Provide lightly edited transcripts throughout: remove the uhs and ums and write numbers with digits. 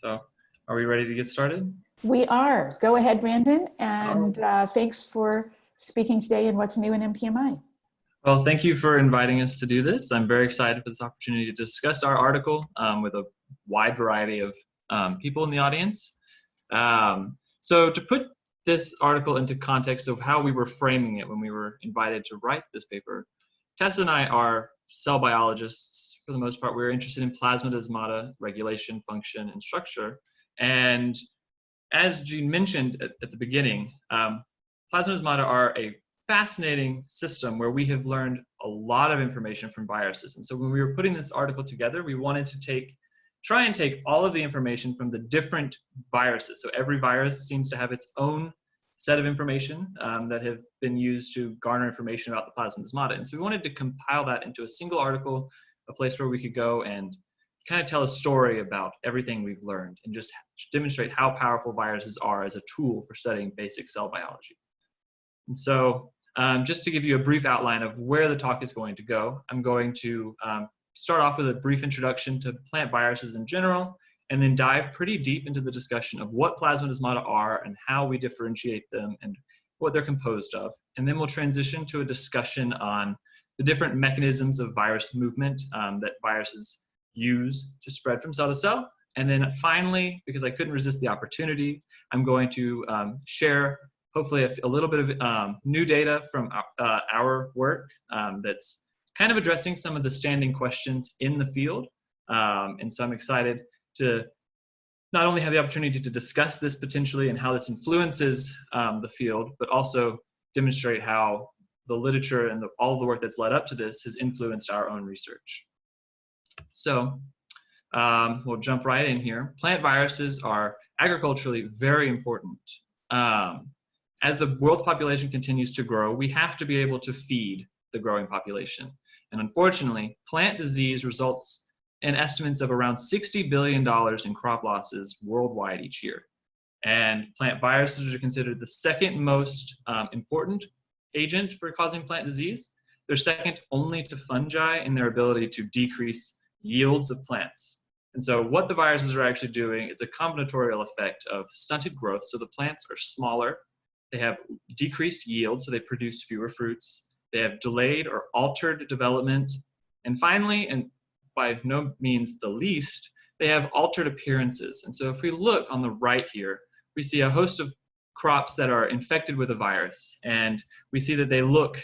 So are we ready to get started? We are. Go ahead, Brandon, and thanks for speaking today in What's New in MPMI. Well, thank you for inviting us to do this. I'm very excited for this opportunity to discuss our article with a wide variety of people in the audience. So to put this article into context of how we were framing it when we were invited to write this paper, Tessa and I are cell biologists. For the most part, we're interested in plasmodesmata, regulation, function, and structure. And as Jean mentioned at the beginning, plasmodesmata are a fascinating system where we have learned a lot of information from viruses. And so when we were putting this article together, we wanted to try and take all of the information from the different viruses. So every virus seems to have its own set of information that have been used to garner information about the plasmodesmata. And so we wanted to compile that into a single article, a place where we could go and kind of tell a story about everything we've learned and just demonstrate how powerful viruses are as a tool for studying basic cell biology. And so just to give you a brief outline of where the talk is going to go, I'm going to start off with a brief introduction to plant viruses in general, and then dive pretty deep into the discussion of what plasmodesmata are and how we differentiate them and what they're composed of. And then we'll transition to a discussion on the different mechanisms of virus movement that viruses use to spread from cell to cell. And then finally, because I couldn't resist the opportunity, I'm going to share hopefully a little bit of new data from our work that's kind of addressing some of the standing questions in the field. And so I'm excited to not only have the opportunity to discuss this potentially and how this influences the field, but also demonstrate how the literature and all the work that's led up to this has influenced our own research. So we'll jump right in here. Plant viruses are agriculturally very important. As the world's population continues to grow, we have to be able to feed the growing population. And unfortunately, plant disease results in estimates of around $60 billion in crop losses worldwide each year. And plant viruses are considered the second most important agent for causing plant disease. They're second only to fungi in their ability to decrease yields of plants. And so what the viruses are actually doing, it's a combinatorial effect of stunted growth. So the plants are smaller, they have decreased yield, so they produce fewer fruits. They have delayed or altered development. And finally, and by no means the least, they have altered appearances. And so if we look on the right here, we see a host of crops that are infected with a virus. And we see that they look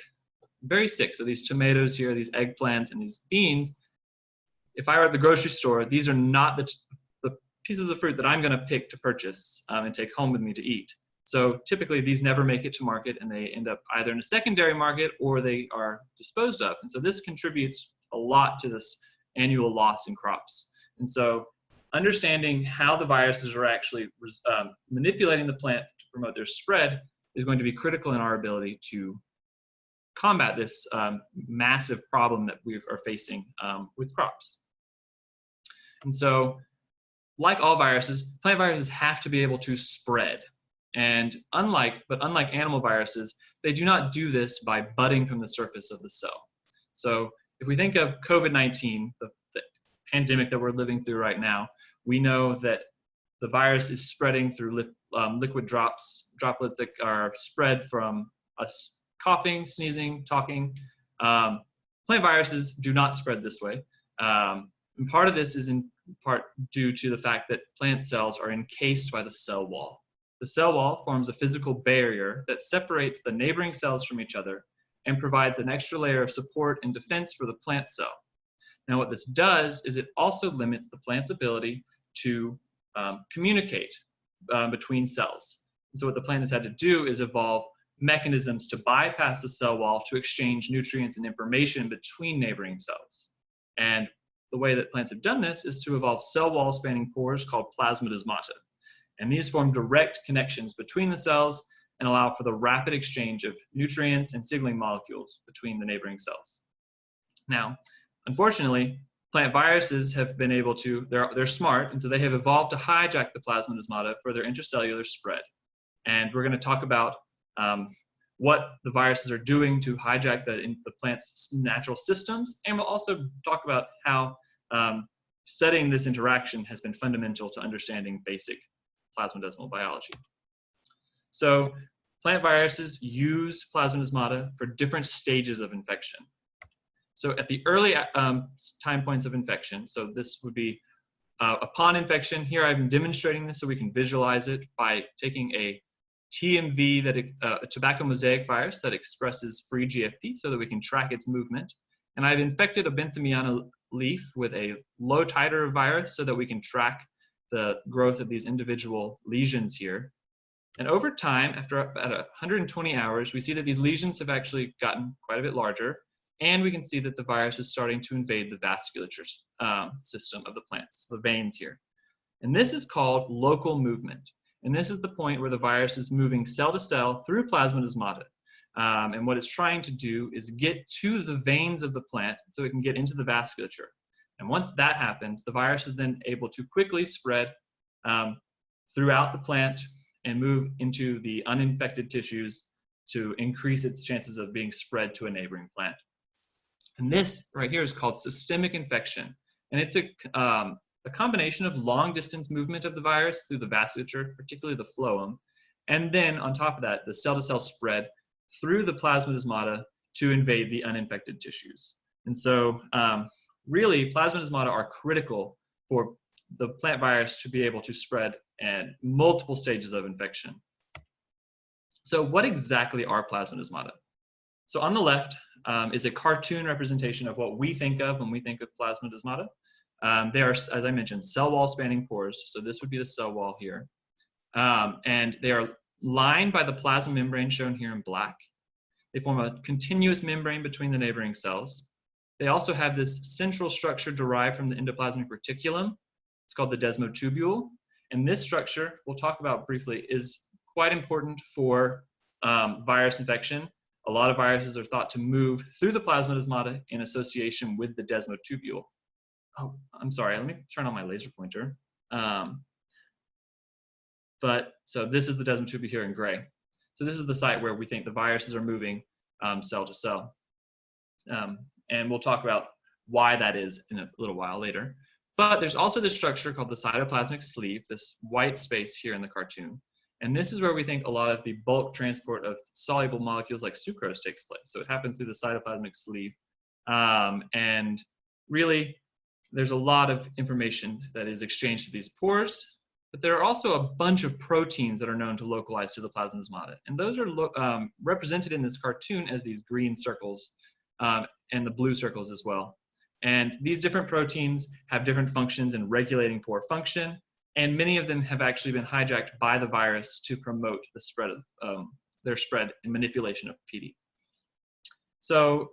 very sick. So these tomatoes here, these eggplants, and these beans, if I were at the grocery store, these are not the pieces of fruit that I'm gonna pick to purchase and take home with me to eat. So typically these never make it to market and they end up either in a secondary market or they are disposed of. And so this contributes a lot to this annual loss in crops. And so understanding how the viruses are actually manipulating the plant to promote their spread is going to be critical in our ability to combat this massive problem that we are facing with crops. And so like all viruses, plant viruses have to be able to spread. And unlike animal viruses, they do not do this by budding from the surface of the cell. So if we think of COVID-19, the pandemic that we're living through right now, we know that the virus is spreading through liquid droplets that are spread from us coughing, sneezing, talking. Plant viruses do not spread this way. And part of this is in part due to the fact that plant cells are encased by the cell wall. The cell wall forms a physical barrier that separates the neighboring cells from each other and provides an extra layer of support and defense for the plant cell. Now what this does is it also limits the plant's ability to communicate between cells. And so what the plant has had to do is evolve mechanisms to bypass the cell wall to exchange nutrients and information between neighboring cells. And the way that plants have done this is to evolve cell wall spanning pores called plasmodesmata. And these form direct connections between the cells and allow for the rapid exchange of nutrients and signaling molecules between the neighboring cells. Now, unfortunately, plant viruses have been able to, they're smart, and so they have evolved to hijack the plasmodesmata for their intracellular spread. And we're going to talk about what the viruses are doing to hijack the plant's natural systems, and we'll also talk about how studying this interaction has been fundamental to understanding basic plasmodesmal biology. So plant viruses use plasmodesmata for different stages of infection. So at the early time points of infection, so this would be upon infection. Here I'm demonstrating this so we can visualize it by taking a TMV, a tobacco mosaic virus that expresses free GFP so that we can track its movement. And I've infected a benthomiana leaf with a low titer virus so that we can track the growth of these individual lesions here. And over time, after about 120 hours, we see that these lesions have actually gotten quite a bit larger, and we can see that the virus is starting to invade the vasculature system of the plants, the veins here. And this is called local movement. And this is the point where the virus is moving cell to cell through plasmodesmata. And what it's trying to do is get to the veins of the plant so it can get into the vasculature. And once that happens, the virus is then able to quickly spread throughout the plant and move into the uninfected tissues to increase its chances of being spread to a neighboring plant. And this right here is called systemic infection. And it's a combination of long distance movement of the virus through the vasculature, particularly the phloem, and then on top of that, the cell-to-cell spread through the plasmodesmata to invade the uninfected tissues. And so really, plasmodesmata are critical for the plant virus to be able to spread at multiple stages of infection. So what exactly are plasmodesmata? So on the left is a cartoon representation of what we think of when we think of plasmodesmata. They are, as I mentioned, cell wall spanning pores. So this would be the cell wall here. And they are lined by the plasma membrane shown here in black. They form a continuous membrane between the neighboring cells. They also have this central structure derived from the endoplasmic reticulum. It's called the desmotubule. And this structure, we'll talk about briefly, is quite important for virus infection. A lot of viruses are thought to move through the plasmodesmata in association with the desmotubule. Oh, I'm sorry, let me turn on my laser pointer. So this is the desmotubule here in gray. So this is the site where we think the viruses are moving cell to cell. And we'll talk about why that is in a little while later. But there's also this structure called the cytoplasmic sleeve, this white space here in the cartoon. And this is where we think a lot of the bulk transport of soluble molecules like sucrose takes place. So it happens through the cytoplasmic sleeve. And really, there's a lot of information that is exchanged through these pores. But there are also a bunch of proteins that are known to localize to the plasmodesmata. And those are represented in this cartoon as these green circles and the blue circles as well. And these different proteins have different functions in regulating pore function, and many of them have actually been hijacked by the virus to promote the spread of their spread and manipulation of PD. So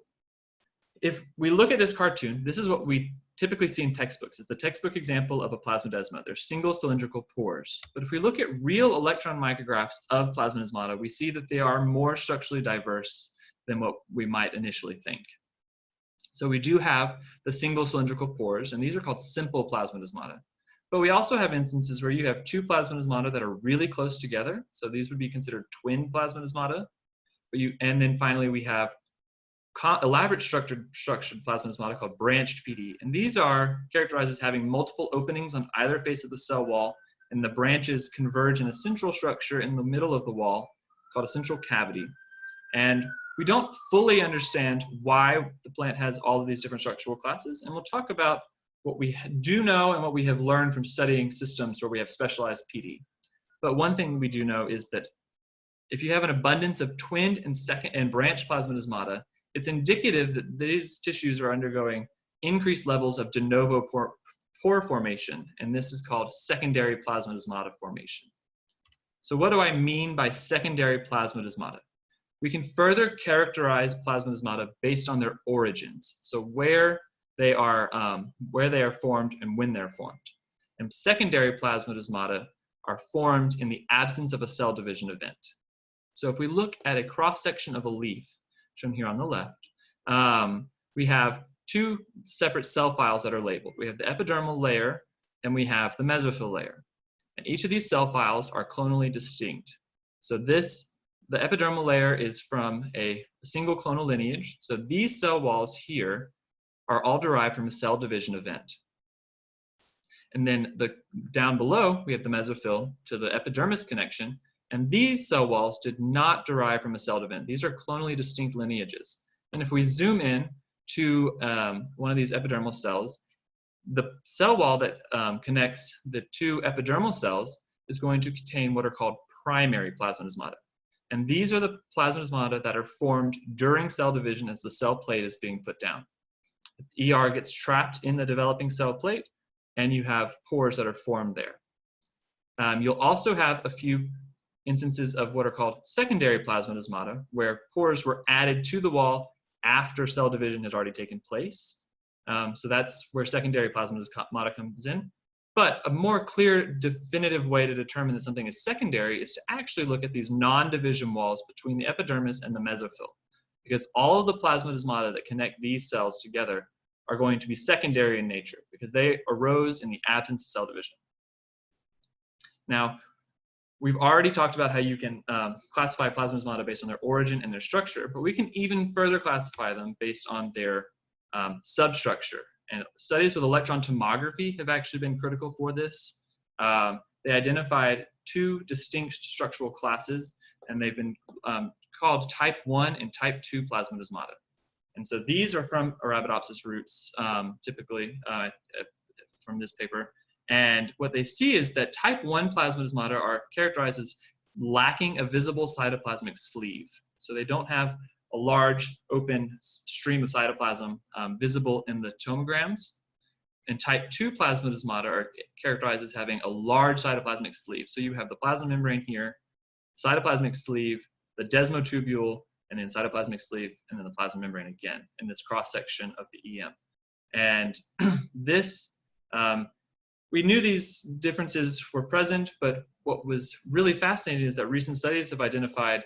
if we look at this cartoon, this is what we typically see in textbooks. It's the textbook example of a plasmodesma. They're single cylindrical pores. But if we look at real electron micrographs of plasmodesmata, we see that they are more structurally diverse than what we might initially think. So we do have the single cylindrical pores, and these are called simple plasmodesmata. But we also have instances where you have two plasmodesmata that are really close together. So these would be considered twin plasmodesmata. And then finally, we have elaborate structured plasmodesmata called branched PD. And these are characterized as having multiple openings on either face of the cell wall, and the branches converge in a central structure in the middle of the wall called a central cavity. And we don't fully understand why the plant has all of these different structural classes, and we'll talk about what we do know and what we have learned from studying systems where we have specialized PD. But one thing we do know is that if you have an abundance of twinned and branched plasmodesmata, it's indicative that these tissues are undergoing increased levels of de novo pore formation, and this is called secondary plasmodesmata formation. So what do I mean by secondary plasmodesmata? We can further characterize plasmodesmata based on their origins, so where they are formed and when they're formed. And secondary plasmodesmata are formed in the absence of a cell division event. So if we look at a cross-section of a leaf, shown here on the left, we have two separate cell files that are labeled. We have the epidermal layer and we have the mesophyll layer. And each of these cell files are clonally distinct. So the epidermal layer is from a single clonal lineage. So these cell walls here are all derived from a cell division event. And then down below, we have the mesophyll to the epidermis connection. And these cell walls did not derive from a cell division. These are clonally distinct lineages. And if we zoom in to one of these epidermal cells, the cell wall that connects the two epidermal cells is going to contain what are called primary plasmodesmata. And these are the plasmodesmata that are formed during cell division as the cell plate is being put down. The ER gets trapped in the developing cell plate, and you have pores that are formed there. You'll also have a few instances of what are called secondary plasmodesmata, where pores were added to the wall after cell division has already taken place. So that's where secondary plasmodesmata comes in. But a more clear, definitive way to determine that something is secondary is to actually look at these non-division walls between the epidermis and the mesophyll, because all of the plasmodesmata that connect these cells together are going to be secondary in nature because they arose in the absence of cell division. Now, we've already talked about how you can classify plasmodesmata based on their origin and their structure, but we can even further classify them based on their substructure. And studies with electron tomography have actually been critical for this. They identified two distinct structural classes, and they've been called type 1 and type 2 plasmodesmata. And so these are from Arabidopsis roots, typically from this paper. And what they see is that type 1 plasmodesmata are characterized as lacking a visible cytoplasmic sleeve. So they don't have a large open stream of cytoplasm visible in the tomograms. And type 2 plasmodesmata are characterized as having a large cytoplasmic sleeve. So you have the plasma membrane here, cytoplasmic sleeve, the desmotubule, and then cytoplasmic sleeve, and then the plasma membrane again in this cross-section of the EM. And this, we knew these differences were present, but what was really fascinating is that recent studies have identified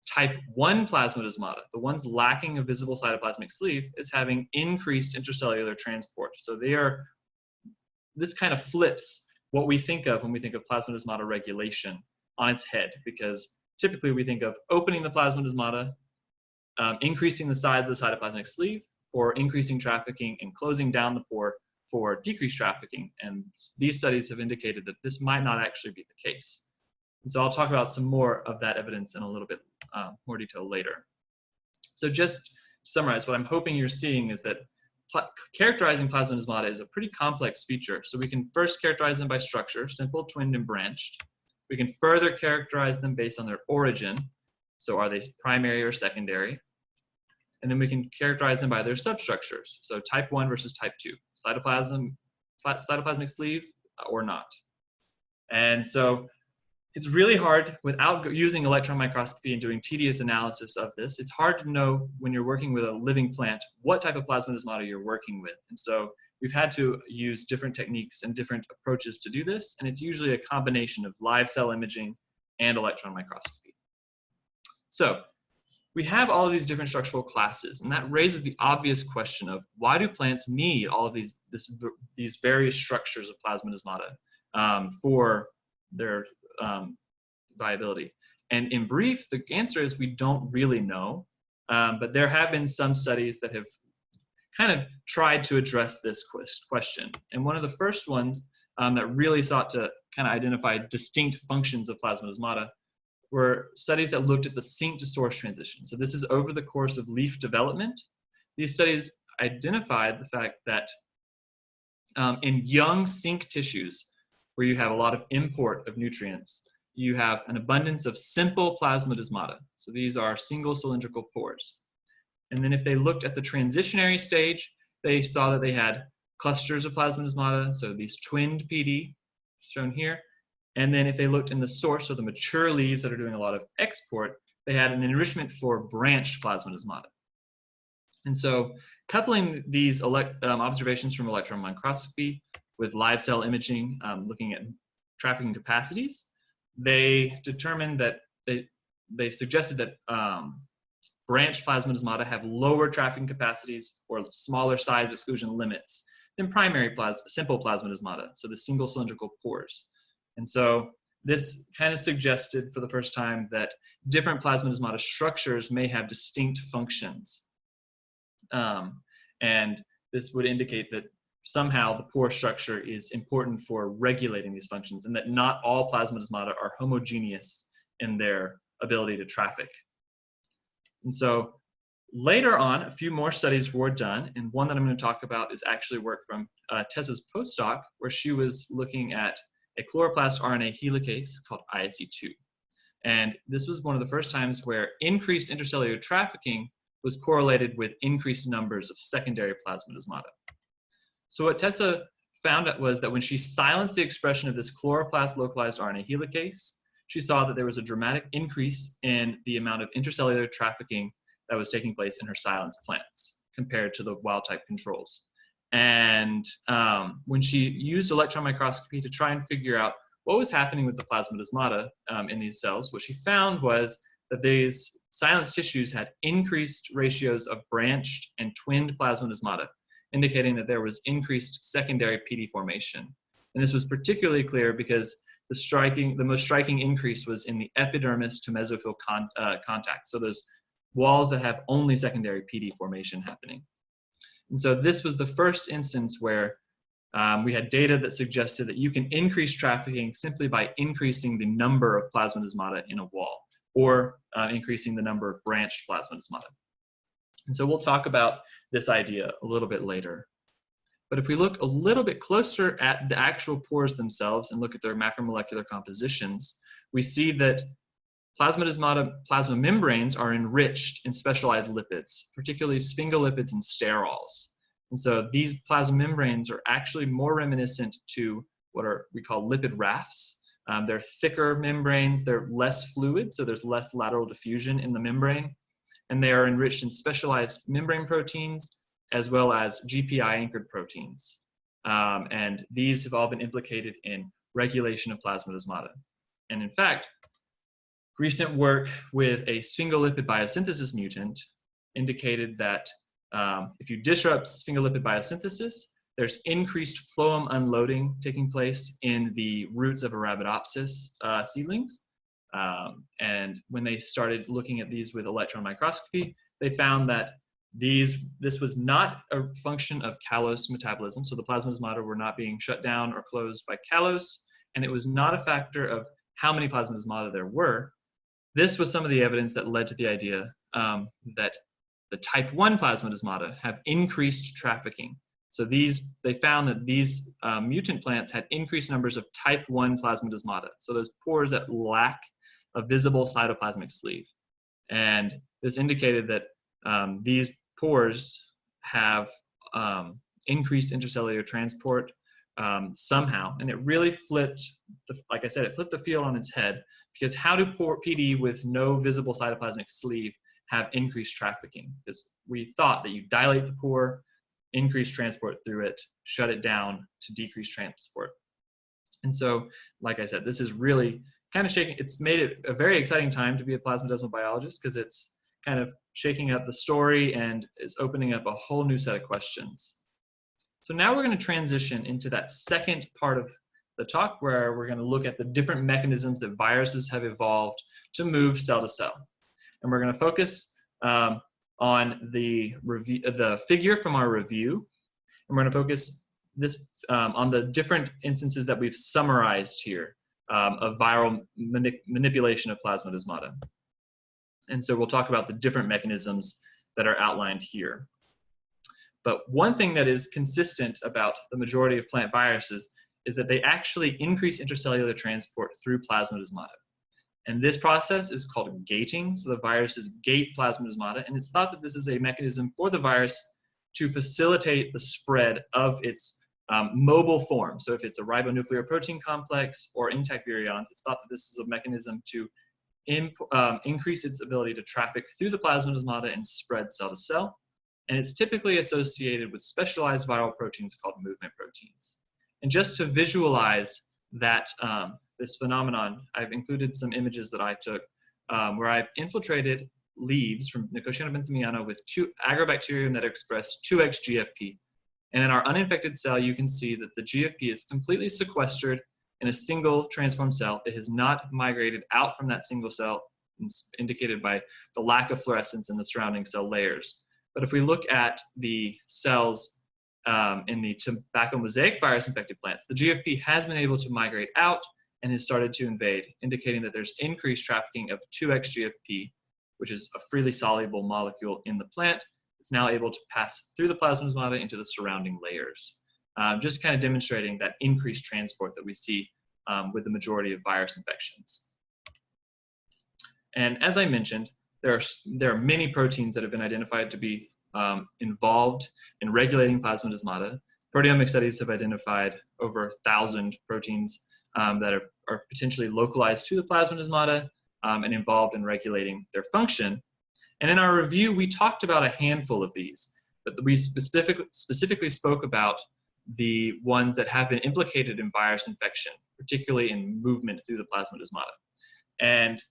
type 1 plasmodesmata, the ones lacking a visible cytoplasmic sleeve, is having increased intracellular transport. So this kind of flips what we think of when we think of plasmodesmata regulation on its head, because typically we think of opening the plasmodesmata, increasing the size of the cytoplasmic sleeve for increasing trafficking, and closing down the pore for decreased trafficking. And these studies have indicated that this might not actually be the case. And so I'll talk about some more of that evidence in a little bit more detail later. So just to summarize, what I'm hoping you're seeing is that characterizing plasmodesmata is a pretty complex feature. So we can first characterize them by structure, simple, twinned, and branched. We can further characterize them based on their origin. So are they primary or secondary? And then we can characterize them by their substructures. So type 1 versus type 2, cytoplasmic sleeve or not. And so it's really hard without using electron microscopy and doing tedious analysis of this. It's hard to know when you're working with a living plant what type of plasmodesmata you're working with. And so we've had to use different techniques and different approaches to do this. And it's usually a combination of live cell imaging and electron microscopy. So we have all of these different structural classes, and that raises the obvious question of why do plants need all of these various structures of plasmodesmata for their viability? And in brief, the answer is we don't really know, but there have been some studies that have kind of tried to address this question. And one of the first ones that really sought to kind of identify distinct functions of plasmodesmata were studies that looked at the sink to source transition. So this is over the course of leaf development. These studies identified the fact that in young sink tissues, where you have a lot of import of nutrients, you have an abundance of simple plasmodesmata. So these are single cylindrical pores. And then if they looked at the transitionary stage, they saw that they had clusters of plasmodesmata, so these twinned PD, shown here. And then if they looked in the source, so the mature leaves that are doing a lot of export, they had an enrichment for branched plasmodesmata. And so coupling these observations from electron microscopy with live cell imaging, looking at trafficking capacities, they determined that they suggested that branched plasmodesmata have lower trafficking capacities or smaller size exclusion limits than primary simple plasmodesmata, so the single cylindrical pores. And so this kind of suggested for the first time that different plasmodesmata structures may have distinct functions. And this would indicate that somehow the pore structure is important for regulating these functions, and that not all plasmodesmata are homogeneous in their ability to traffic. And so later on, a few more studies were done, and one that I'm going to talk about is actually work from Tessa's postdoc, where she was looking at a chloroplast RNA helicase called ISE2. And this was one of the first times where increased intercellular trafficking was correlated with increased numbers of secondary plasmodesmata. So what Tessa found out was that when she silenced the expression of this chloroplast localized RNA helicase, she saw that there was a dramatic increase in the amount of intercellular trafficking that was taking place in her silenced plants compared to the wild-type controls. And when she used electron microscopy to try and figure out what was happening with the plasmodesmata in these cells, what she found was that these silenced tissues had increased ratios of branched and twinned plasmodesmata, indicating that there was increased secondary PD formation. And this was particularly clear because the most striking increase was in the epidermis to mesophyll contact. So those walls that have only secondary PD formation happening. And so this was the first instance where we had data that suggested that you can increase trafficking simply by increasing the number of plasmodesmata in a wall, or increasing the number of branched plasmodesmata. And so we'll talk about this idea a little bit later. But if we look a little bit closer at the actual pores themselves and look at their macromolecular compositions, we see that plasma membranes are enriched in specialized lipids, particularly sphingolipids and sterols. And so these plasma membranes are actually more reminiscent to what we call lipid rafts. They're thicker membranes, they're less fluid, so there's less lateral diffusion in the membrane. And they are enriched in specialized membrane proteins as well as GPI-anchored proteins. And these have all been implicated in regulation of plasmodesmata. And in fact, recent work with a sphingolipid biosynthesis mutant indicated that if you disrupt sphingolipid biosynthesis, there's increased phloem unloading taking place in the roots of Arabidopsis seedlings. And when they started looking at these with electron microscopy, they found that this was not a function of callose metabolism. So the plasmodesmata were not being shut down or closed by callose, and it was not a factor of how many plasmodesmata there were. This was some of the evidence that led to the idea that the type 1 plasmodesmata have increased trafficking. So they found that these mutant plants had increased numbers of type 1 plasmodesmata. So those pores that lack a visible cytoplasmic sleeve. And this indicated that these pores have increased intercellular transport somehow. And it really flipped, like I said, it flipped the field on its head, because how do PD with no visible cytoplasmic sleeve have increased trafficking? Because we thought that you dilate the pore, increase transport through it, shut it down to decrease transport. And so, like I said, this is really kind of shaking, it's made it a very exciting time to be a plasmodesmal biologist, because it's kind of shaking up the story and is opening up a whole new set of questions. So now we're going to transition into that second part of the talk, where we're going to look at the different mechanisms that viruses have evolved to move cell to cell. And we're going to focus on the figure from our review. And we're going to focus this on the different instances that we've summarized here of viral manipulation of plasmodesmata. And so we'll talk about the different mechanisms that are outlined here. But one thing that is consistent about the majority of plant viruses is that they actually increase intercellular transport through plasmodesmata. And this process is called gating. So the viruses gate plasmodesmata, and it's thought that this is a mechanism for the virus to facilitate the spread of its mobile form. So if it's a ribonuclear protein complex or intact virions, it's thought that this is a mechanism to increase its ability to traffic through the plasmodesmata and spread cell to cell. And it's typically associated with specialized viral proteins called movement proteins. And just to visualize that this phenomenon, I've included some images that I took where I've infiltrated leaves from Nicotiana benthamiana with agrobacterium that express 2x GFP. And in our uninfected cell, you can see that the GFP is completely sequestered in a single transformed cell. It has not migrated out from that single cell, indicated by the lack of fluorescence in the surrounding cell layers. But if we look at the cells in the tobacco mosaic virus infected plants, the GFP has been able to migrate out and has started to invade, indicating that there's increased trafficking of 2x GFP, which is a freely soluble molecule in the plant. It's now able to pass through the plasmodesmata into the surrounding layers, just kind of demonstrating that increased transport that we see with the majority of virus infections. And as I mentioned, there are many proteins that have been identified to be involved in regulating plasmodesmata. Proteomic studies have identified over 1,000 proteins that are potentially localized to the plasmodesmata and involved in regulating their function. And in our review, we talked about a handful of these, but we specifically spoke about the ones that have been implicated in virus infection, particularly in movement through the plasmodesmata. And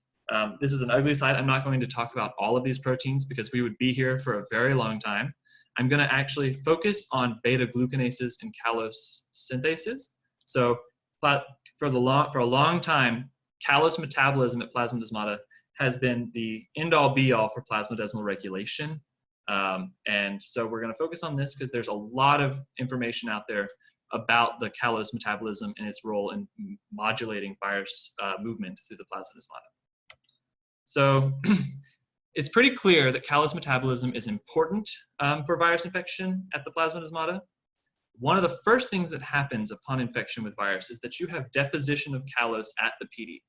this is an ugly slide. I'm not going to talk about all of these proteins because we would be here for a very long time. I'm going to actually focus on beta-glucanases and callose synthases. So for a long time, callose metabolism at plasmodesmata has been the end-all be-all for plasmodesmal regulation. And so we're going to focus on this because there's a lot of information out there about the callose metabolism and its role in modulating virus movement through the plasmodesmata. So it's pretty clear that callose metabolism is important for virus infection at the plasmodesmata. One of the first things that happens upon infection with virus is that you have deposition of callose at the PD.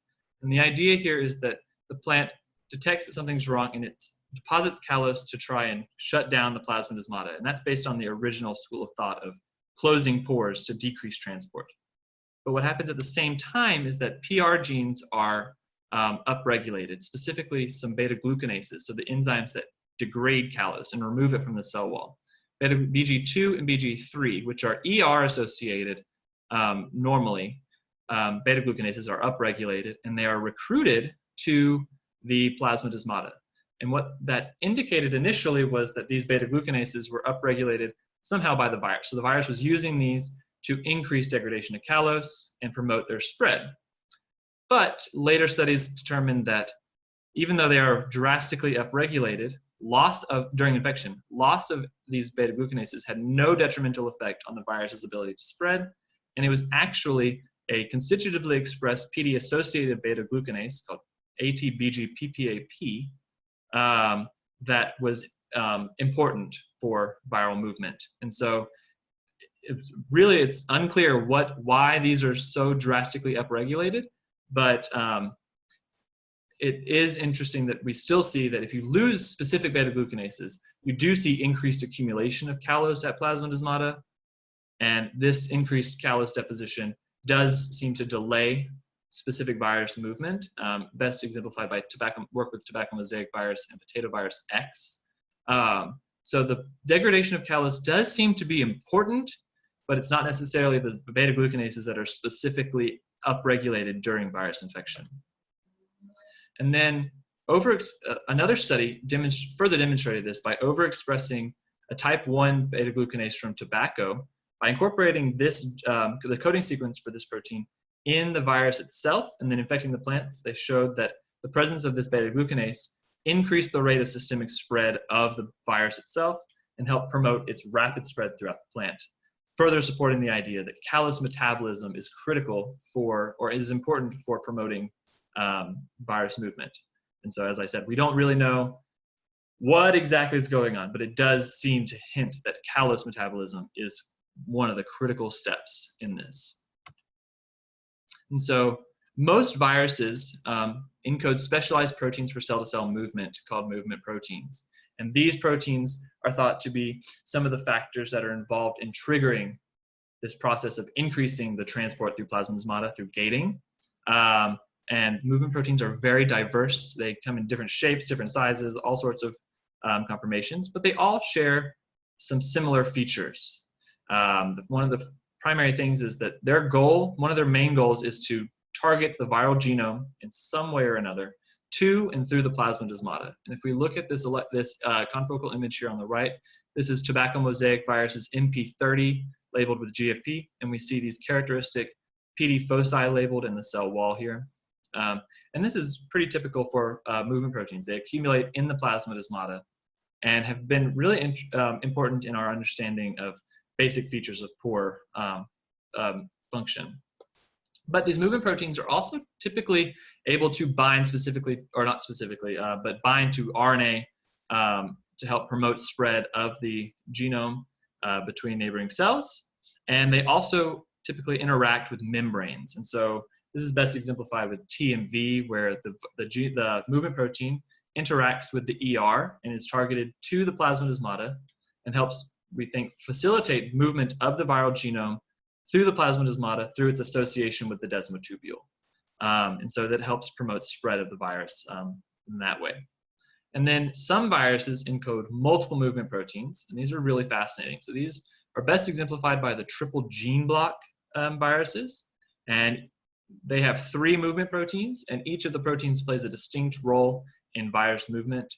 And the idea here is that the plant detects that something's wrong and it deposits callose to try and shut down the plasmodesmata. And that's based on the original school of thought of closing pores to decrease transport. But what happens at the same time is that PR genes are upregulated, specifically some beta-glucanases, so the enzymes that degrade callose and remove it from the cell wall. BG2 and BG3, which are ER associated normally, beta-glucanases are upregulated and they are recruited to the plasmodesmata. And what that indicated initially was that these beta-glucanases were upregulated somehow by the virus. So the virus was using these to increase degradation of callose and promote their spread. But later studies determined that even though they are drastically upregulated, during infection, loss of these beta-glucanases had no detrimental effect on the virus's ability to spread. And it was actually a constitutively expressed PD-associated beta-glucanase called ATBG-PPAP that was important for viral movement. And so it's unclear why these are so drastically upregulated, but it is interesting that we still see that if you lose specific beta-glucanases, you do see increased accumulation of callose at plasmodesmata, and this increased callose deposition does seem to delay specific virus movement, best exemplified by work with tobacco mosaic virus and potato virus X. So the degradation of callose does seem to be important, but it's not necessarily the beta-glucanases that are specifically upregulated during virus infection. And then another study further demonstrated this by overexpressing a type 1 beta-glucanase from tobacco by incorporating the coding sequence for this protein in the virus itself and then infecting the plants. They showed that the presence of this beta-glucanase increased the rate of systemic spread of the virus itself and helped promote its rapid spread throughout the plant, further supporting the idea that callose metabolism is critical or is important for promoting virus movement. And so, as I said, we don't really know what exactly is going on, but it does seem to hint that callose metabolism is one of the critical steps in this. And so most viruses encode specialized proteins for cell-to-cell movement called movement proteins. And these proteins are thought to be some of the factors that are involved in triggering this process of increasing the transport through plasmodesmata through gating. And movement proteins are very diverse. They come in different shapes, different sizes, all sorts of conformations, but they all share some similar features. One of the primary things is that one of their main goals is to target the viral genome in some way or another to and through the plasmodesmata. And if we look at this confocal image here on the right, this is tobacco mosaic virus's MP30 labeled with GFP, and we see these characteristic PD foci labeled in the cell wall here. And this is pretty typical for movement proteins. They accumulate in the plasmodesmata and have been really important in our understanding of basic features of pore function. But these movement proteins are also typically able to bind specifically, or not specifically, but bind to RNA to help promote spread of the genome between neighboring cells. And they also typically interact with membranes. And so this is best exemplified with TMV, where the movement protein interacts with the ER and is targeted to the plasmodesmata and helps, we think, facilitate movement of the viral genome through the plasmodesmata through its association with the desmotubule. And so that helps promote spread of the virus in that way. And then some viruses encode multiple movement proteins, and these are really fascinating. So these are best exemplified by the triple gene block viruses, and they have 3 movement proteins, and each of the proteins plays a distinct role in virus movement.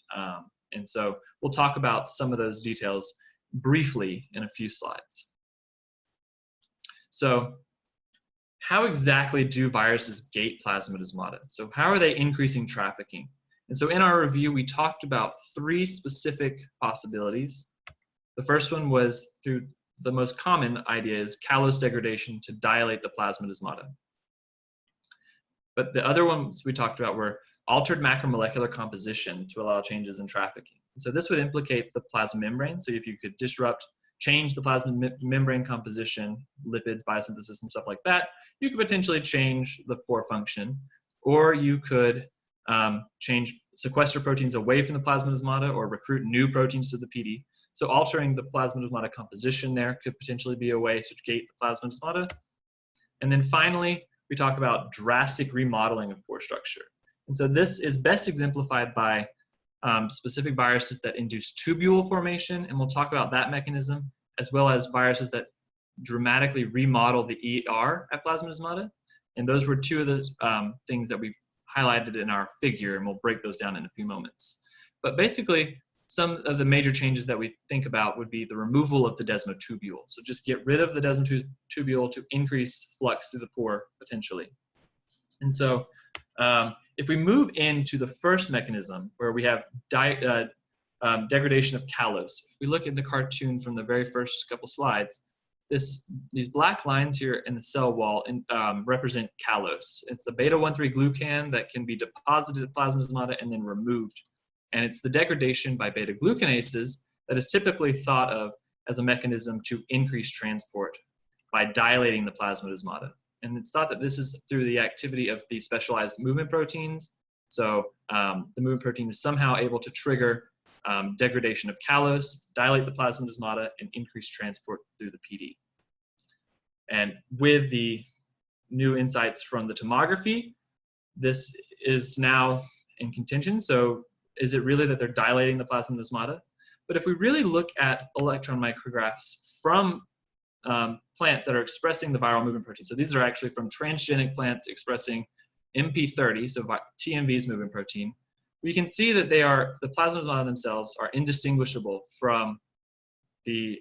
And so we'll talk about some of those details briefly in a few slides. So how exactly do viruses gate plasmodesmata? So how are they increasing trafficking? And so in our review, we talked about 3 specific possibilities. The first one was through the most common idea is callose degradation to dilate the plasmodesmata. But the other ones we talked about were altered macromolecular composition to allow changes in trafficking. So this would implicate the plasma membrane. So if you could change the plasma membrane composition, lipids, biosynthesis, and stuff like that, you could potentially change the pore function, or you could sequester proteins away from the plasmodesmata or recruit new proteins to the PD. So altering the plasmodesmata composition there could potentially be a way to gate the plasmodesmata. And then finally, we talk about drastic remodeling of pore structure. And so this is best exemplified by specific viruses that induce tubule formation, and we'll talk about that mechanism, as well as viruses that dramatically remodel the ER at plasmodesmata. And those were 2 of the things that we've highlighted in our figure, and we'll break those down in a few moments. But basically, some of the major changes that we think about would be the removal of the desmotubule. So just get rid of the desmotubule to increase flux through the pore potentially. And so if we move into the first mechanism where we have degradation of callose, if we look at the cartoon from the very first couple slides, these black lines here in the cell wall represent callose. It's a beta-1,3 glucan that can be deposited at plasmodesmata and then removed. And it's the degradation by beta-glucanases that is typically thought of as a mechanism to increase transport by dilating the plasmodesmata. And it's thought that this is through the activity of the specialized movement proteins. So the movement protein is somehow able to trigger degradation of callose, dilate the plasmodesmata, and increase transport through the PD. And with the new insights from the tomography, this is now in contention. So is it really that they're dilating the plasmodesmata? But if we really look at electron micrographs from plants that are expressing the viral movement protein, so these are actually from transgenic plants expressing MP30, so TMV's movement protein, we can see that the plasmodesmata themselves are indistinguishable from the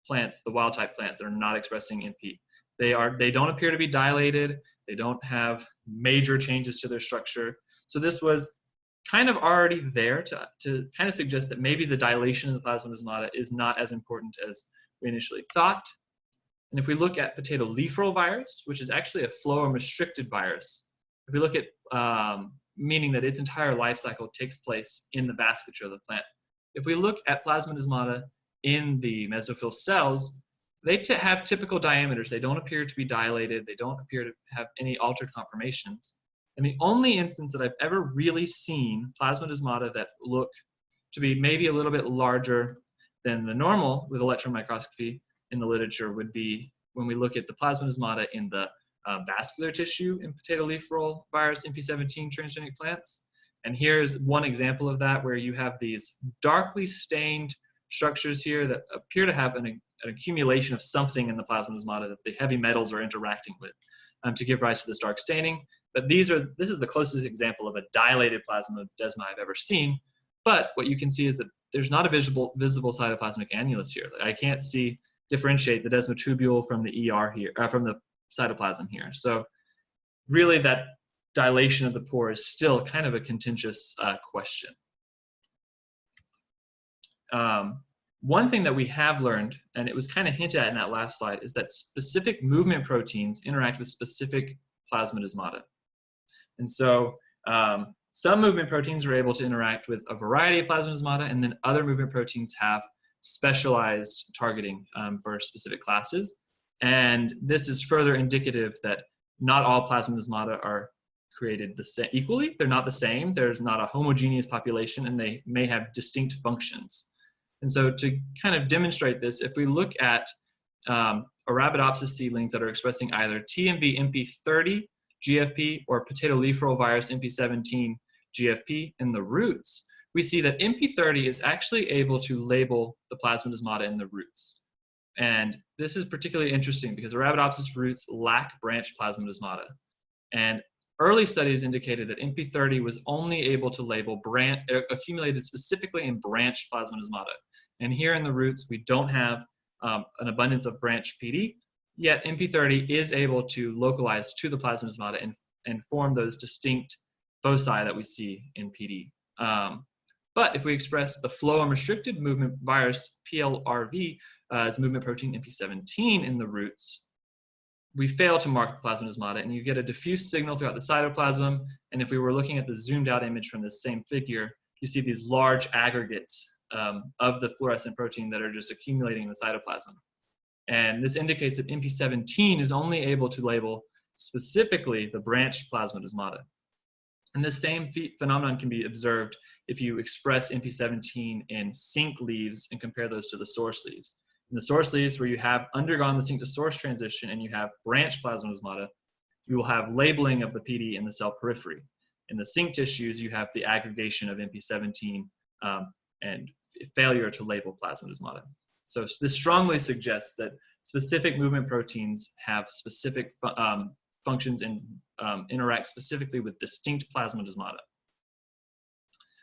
plants, the wild type plants that are not expressing MP. They don't appear to be dilated. They don't have major changes to their structure. So this was kind of already there to kind of suggest that maybe the dilation of the plasmodesmata is not as important as we initially thought. And if we look at potato leaf roll virus, which is actually a phloem restricted virus, if we look at meaning that its entire life cycle takes place in the vasculature of the plant. If we look at plasmodesmata in the mesophyll cells, they have typical diameters. They don't appear to be dilated. They don't appear to have any altered conformations. And the only instance that I've ever really seen plasmodesmata that look to be maybe a little bit larger than the normal with electron microscopy in the literature would be when we look at the plasmodesmata in the vascular tissue in potato leaf roll virus MP17 transgenic plants. And here's one example of that, where you have these darkly stained structures here that appear to have an accumulation of something in the plasmodesmata that the heavy metals are interacting with to give rise to this dark staining. But this is the closest example of a dilated plasmodesma I've ever seen. But what you can see is that there's not a visible cytoplasmic annulus here. I can't differentiate the desmotubule from the ER here, from the cytoplasm here. So really that dilation of the pore is still kind of a contentious question. One thing that we have learned, and it was kind of hinted at in that last slide, is that specific movement proteins interact with specific plasmodesmata. And so some movement proteins are able to interact with a variety of plasmodesmata, and then other movement proteins have specialized targeting for specific classes. And this is further indicative that not all plasmodesmata are created equally. They're not the same. There's not a homogeneous population, and they may have distinct functions. And so to kind of demonstrate this, if we look at Arabidopsis seedlings that are expressing either TMV MP30 GFP or potato leaf roll virus MP17 GFP in the roots, we see that MP30 is actually able to label the plasmodesmata in the roots. And this is particularly interesting because Arabidopsis roots lack branched plasmodesmata. And early studies indicated that MP30 was only able to label accumulated specifically in branched plasmodesmata. And here in the roots, we don't have an abundance of branched PD, yet MP30 is able to localize to the plasmodesmata and form those distinct foci that we see in PD. But if we express the phloem-restricted movement virus PLRV as movement protein MP17 in the roots, we fail to mark the plasmodesmata, and you get a diffuse signal throughout the cytoplasm. And if we were looking at the zoomed out image from this same figure, you see these large aggregates of the fluorescent protein that are just accumulating in the cytoplasm. And this indicates that MP17 is only able to label specifically the branched plasmodesmata. And the same phenomenon can be observed if you express MP17 in sink leaves and compare those to the source leaves. In the source leaves, where you have undergone the sink to source transition and you have branched plasmodesmata, you will have labeling of the PD in the cell periphery. In the sink tissues, you have the aggregation of MP17 and failure to label plasmodesmata. So this strongly suggests that specific movement proteins have specific functions and interact specifically with distinct plasmodesmata.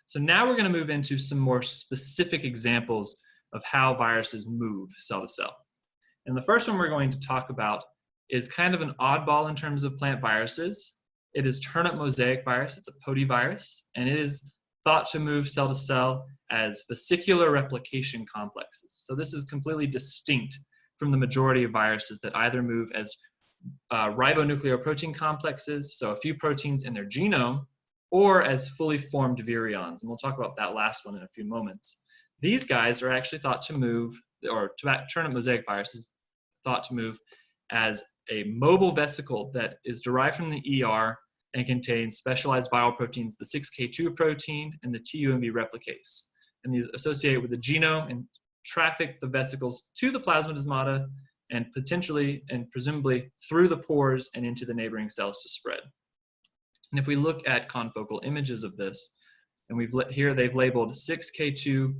So now we're going to move into some more specific examples of how viruses move cell to cell. And the first one we're going to talk about is kind of an oddball in terms of plant viruses. It is turnip mosaic virus. It's a potivirus, and it is thought to move cell to cell as vesicular replication complexes. So this is completely distinct from the majority of viruses that either move as ribonucleoprotein complexes, so a few proteins in their genome, or as fully formed virions. And we'll talk about that last one in a few moments. These guys are actually thought to move, or turnip mosaic virus is thought to move as a mobile vesicle that is derived from the ER and contains specialized viral proteins, the 6K2 protein and the TUMB replicase. And these associate with the genome and traffic the vesicles to the plasmodesmata and potentially and presumably through the pores and into the neighboring cells to spread. And if we look at confocal images of this, and here they've labeled 6K2,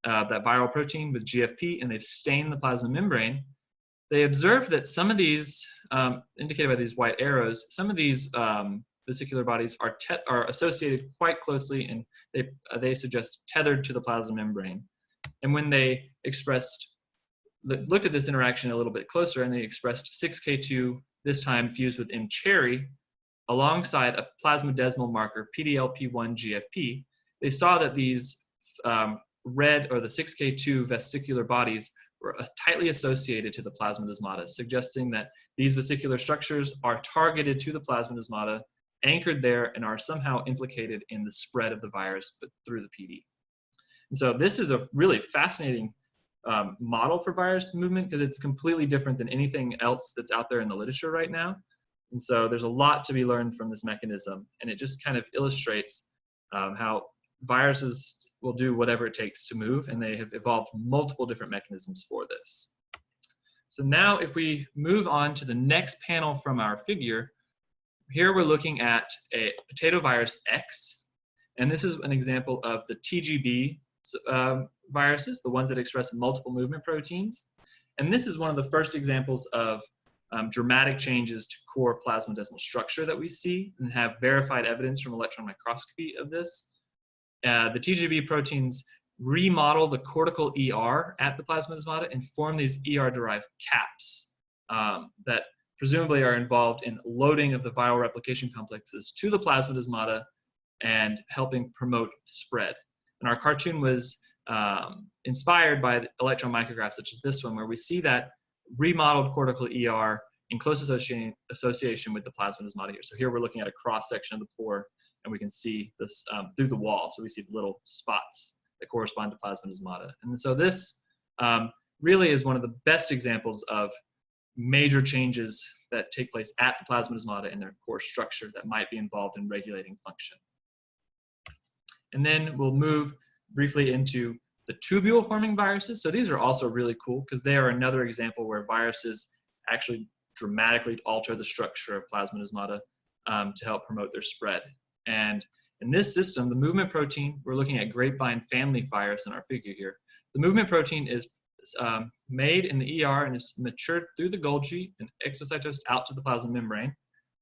that viral protein with GFP, and they've stained the plasma membrane, they observed that some of these, indicated by these white arrows, some of these vesicular bodies are associated quite closely, and they suggest tethered to the plasma membrane. And when they looked at this interaction a little bit closer, and they expressed 6K2, this time fused with M. cherry, alongside a plasmodesmal marker, PDLP1 GFP, they saw that these red, or the 6K2 vesicular bodies, were tightly associated to the plasmodesmata, suggesting that these vesicular structures are targeted to the plasmodesmata, anchored there, and are somehow implicated in the spread of the virus, but through the PD. And so this is a really fascinating model for virus movement, because it's completely different than anything else that's out there in the literature right now. And so there's a lot to be learned from this mechanism, and it just kind of illustrates how viruses will do whatever it takes to move, and they have evolved multiple different mechanisms for this. So now if we move on to the next panel from our figure, here we're looking at a potato virus X, and this is an example of the TGB viruses, the ones that express multiple movement proteins. And this is one of the first examples of dramatic changes to core plasmodesmal structure that we see, and have verified evidence from electron microscopy of this. The TGB proteins remodel the cortical ER at the plasmodesmata and form these ER-derived caps that presumably are involved in loading of the viral replication complexes to the plasmodesmata and helping promote spread. And our cartoon was inspired by electron micrographs such as this one, where we see that remodeled cortical ER in close association with the plasmodesmata here. So here we're looking at a cross section of the pore, and we can see this through the wall. So we see the little spots that correspond to plasmodesmata. And so this really is one of the best examples of major changes that take place at the plasmodesmata in their core structure that might be involved in regulating function. And then we'll move briefly into the tubule forming viruses. So these are also really cool because they are another example where viruses actually dramatically alter the structure of plasmodesmata to help promote their spread. And in this system, the movement protein, we're looking at grapevine family virus in our figure here. The movement protein is made in the ER and is matured through the Golgi and exocytosed out to the plasma membrane,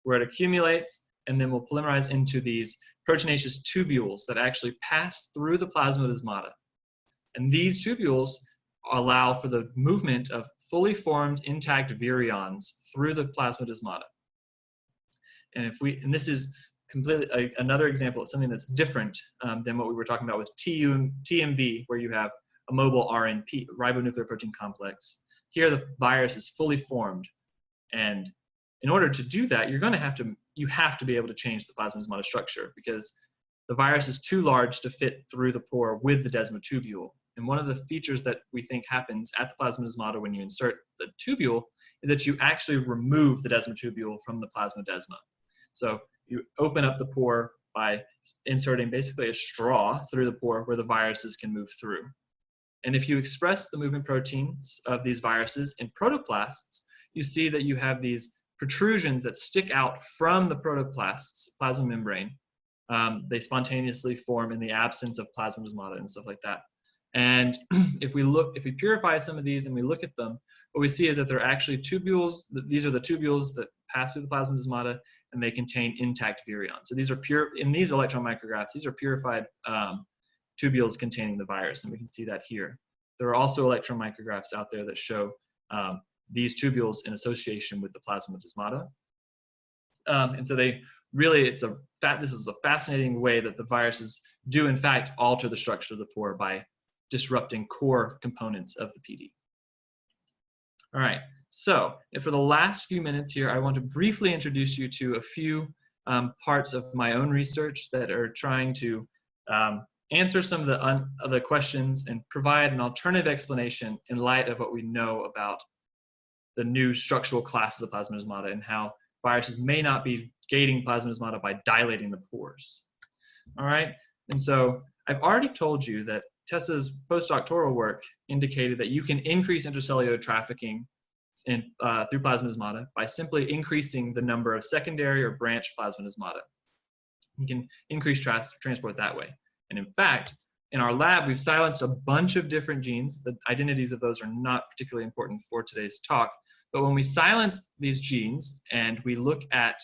where it accumulates and then will polymerize into these proteinaceous tubules that actually pass through the plasmodesmata. And these tubules allow for the movement of fully formed intact virions through the plasmodesmata. And this is completely another example of something that's different than what we were talking about with TMV, where you have a mobile RNP, ribonuclear protein complex. Here, the virus is fully formed, and in order to do that, you have to be able to change the plasmodesmata structure because the virus is too large to fit through the pore with the desmotubule. And one of the features that we think happens at the plasmodesmata when you insert the tubule is that you actually remove the desmotubule from the plasmodesma. So you open up the pore by inserting basically a straw through the pore where the viruses can move through. And if you express the movement proteins of these viruses in protoplasts, you see that you have these protrusions that stick out from the protoplasts, plasma membrane. They spontaneously form in the absence of plasmodesmata and stuff like that. And if we purify some of these and we look at them, what we see is that they're actually tubules. These are the tubules that pass through the plasmodesmata, and they contain intact virions. So these are in these electron micrographs, these are purified tubules containing the virus, and we can see that here. There are also electron micrographs out there that show these tubules in association with the plasmodesmata. And so this is a fascinating way that the viruses do in fact alter the structure of the pore by disrupting core components of the PD. All right, so for the last few minutes here, I want to briefly introduce you to a few parts of my own research that are trying to answer some of the questions and provide an alternative explanation in light of what we know about the new structural classes of plasmodesmata and how viruses may not be gating plasmodesmata by dilating the pores. All right, and so I've already told you that Tessa's postdoctoral work indicated that you can increase intracellular trafficking through plasmodesmata by simply increasing the number of secondary or branch plasmodesmata. You can increase transport that way. And in fact, in our lab, we've silenced a bunch of different genes. The identities of those are not particularly important for today's talk. But when we silence these genes and we look at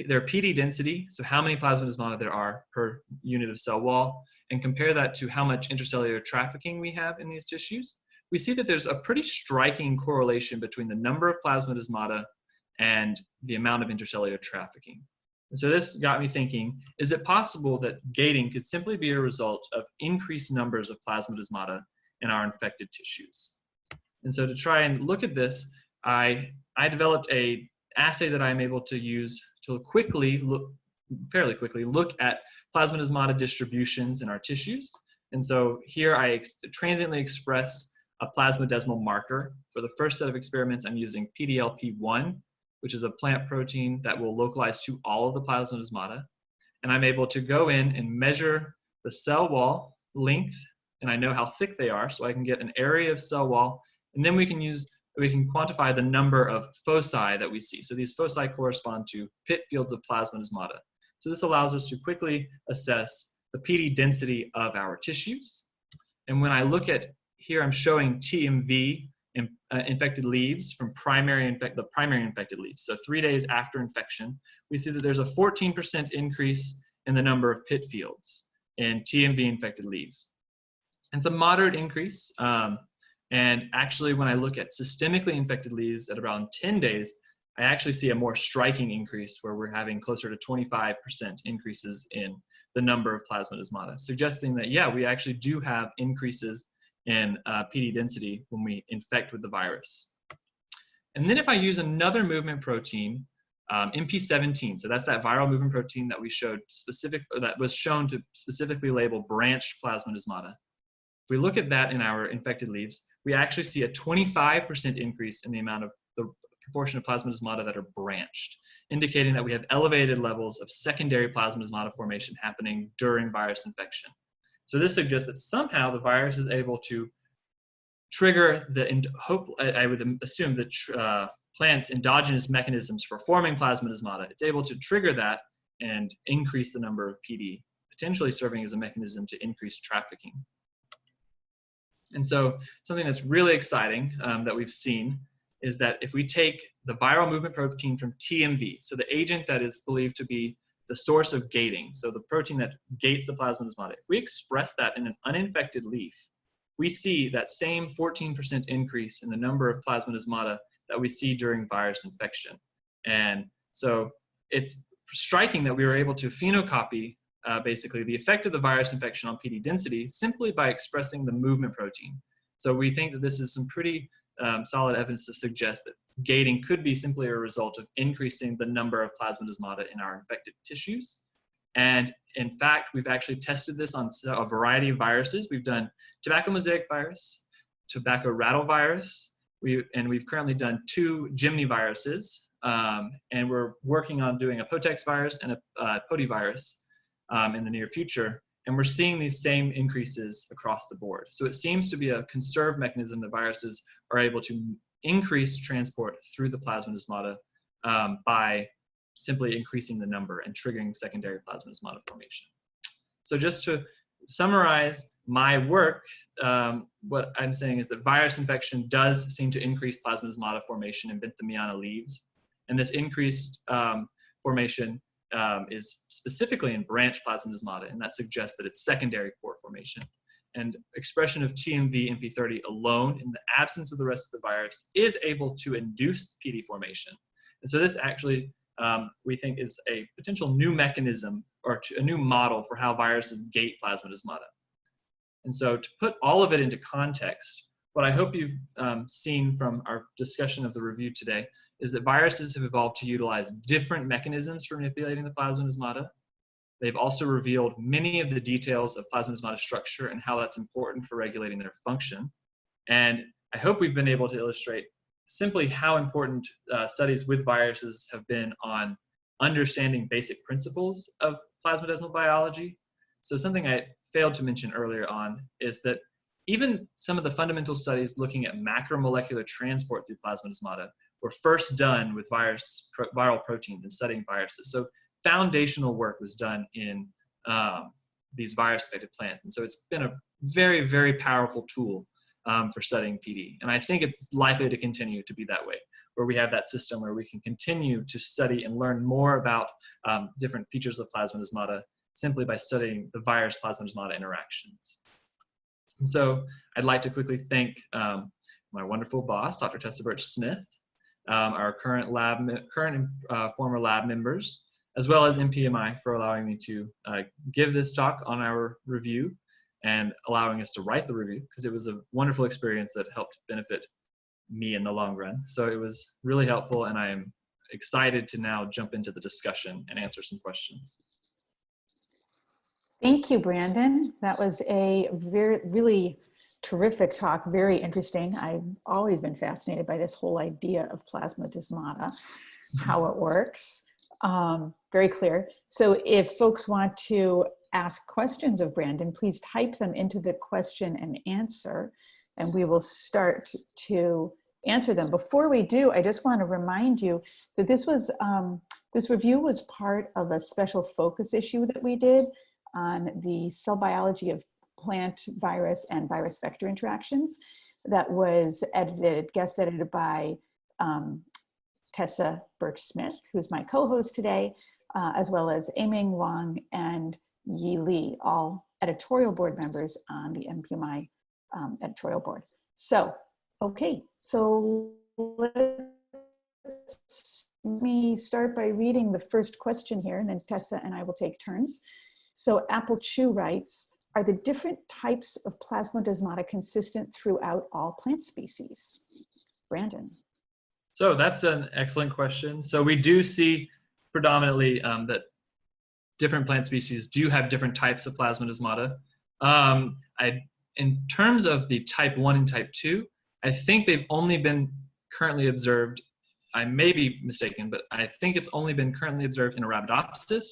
their PD density, so how many plasmodesmata there are per unit of cell wall, and compare that to how much intracellular trafficking we have in these tissues, we see that there's a pretty striking correlation between the number of plasmodesmata and the amount of intracellular trafficking. And so this got me thinking, is it possible that gating could simply be a result of increased numbers of plasmodesmata in our infected tissues? And so to try and look at this, I developed an assay that I'm able to use to fairly quickly look at plasmodesmata distributions in our tissues. And so here I transiently express a plasmodesmal marker. For the first set of experiments, I'm using PDLP1, which is a plant protein that will localize to all of the plasmodesmata. And I'm able to go in and measure the cell wall length, and I know how thick they are, so I can get an area of cell wall, and then we can quantify the number of foci that we see. So these foci correspond to pit fields of plasmodesmata. So this allows us to quickly assess the PD density of our tissues. And when I look at here, I'm showing TMV infected leaves from the primary infected leaves. So 3 days after infection, we see that there's a 14% increase in the number of pit fields in TMV infected leaves. And it's a moderate increase. And actually, when I look at systemically infected leaves at around 10 days I actually see a more striking increase where we're having closer to 25% increases in the number of plasmodesmata, suggesting that, yeah, we actually do have increases in PD density when we infect with the virus. And then if I use another movement protein, MP17, so that's that viral movement protein that we showed that was shown to specifically label branched plasmodesmata. If we look at that in our infected leaves, we actually see a 25% increase in the amount of the proportion of plasmodesmata that are branched, indicating that we have elevated levels of secondary plasmodesmata formation happening during virus infection. So this suggests that somehow the virus is able to trigger I would assume the plant's endogenous mechanisms for forming plasmodesmata. It's able to trigger that and increase the number of PD, potentially serving as a mechanism to increase trafficking. And so something that's really exciting that we've seen is that if we take the viral movement protein from TMV, so the agent that is believed to be the source of gating, so the protein that gates the plasmodesmata, if we express that in an uninfected leaf, we see that same 14% increase in the number of plasmodesmata that we see during virus infection. And so it's striking that we were able to phenocopy basically the effect of the virus infection on PD density simply by expressing the movement protein. So we think that this is some pretty solid evidence to suggest that gating could be simply a result of increasing the number of plasmodesmata in our infected tissues. And in fact, we've actually tested this on a variety of viruses. We've done tobacco mosaic virus, tobacco rattle virus, and we've currently done 2 Jimny viruses, and we're working on doing a Potex virus and a potivirus in the near future. And we're seeing these same increases across the board. So it seems to be a conserved mechanism that viruses are able to increase transport through the plasmodesmata by simply increasing the number and triggering secondary plasmodesmata formation. So just to summarize my work, what I'm saying is that virus infection does seem to increase plasmodesmata formation in Benthamiana leaves. And this increased formation is specifically in branch plasmodesmata, and that suggests that it's secondary pore formation. And expression of TMV MP30 alone, in the absence of the rest of the virus, is able to induce PD formation. And so this actually, we think, is a potential new mechanism or a new model for how viruses gate plasmodesmata. And so to put all of it into context, what I hope you've seen from our discussion of the review today is that viruses have evolved to utilize different mechanisms for manipulating the plasmodesmata. They've also revealed many of the details of plasmodesmata structure and how that's important for regulating their function. And I hope we've been able to illustrate simply how important studies with viruses have been on understanding basic principles of plasmodesmal biology. So something I failed to mention earlier on is that even some of the fundamental studies looking at macromolecular transport through plasmodesmata were first done with viral proteins and studying viruses. So foundational work was done in these virus-affected plants. And so it's been a very, very powerful tool for studying PD. And I think it's likely to continue to be that way, where we have that system where we can continue to study and learn more about different features of plasmodesmata simply by studying the virus-plasmodesmata interactions. And so I'd like to quickly thank my wonderful boss, Dr. Tessa Birch-Smith, our current and former lab members, as well as MPMI for allowing me to give this talk on our review and allowing us to write the review, because it was a wonderful experience that helped benefit me in the long run. So it was really helpful, and I am excited to now jump into the discussion and answer some questions. Thank you, Brandon. That was a really terrific talk, very interesting. I've always been fascinated by this whole idea of plasmodesmata, how it works. Very clear. So if folks want to ask questions of Brandon, please type them into the question and answer, and we will start to answer them. Before we do, I just want to remind you that this review was part of a special focus issue that we did on the cell biology of plant virus and virus vector interactions that was guest edited by Tessa Birch-Smith, who's my co-host today, as well as Aiming Wang and Yi Li, all editorial board members on the MPMI editorial board. So, okay, so let's me start by reading the first question here, and then Tessa and I will take turns. So Apple Chew writes, are the different types of plasmodesmata consistent throughout all plant species? Brandon. So that's an excellent question. So we do see predominantly that different plant species do have different types of plasmodesmata. In terms of the type 1 and type 2, I think they've only been currently observed, I may be mistaken, but I think it's only been currently observed in Arabidopsis.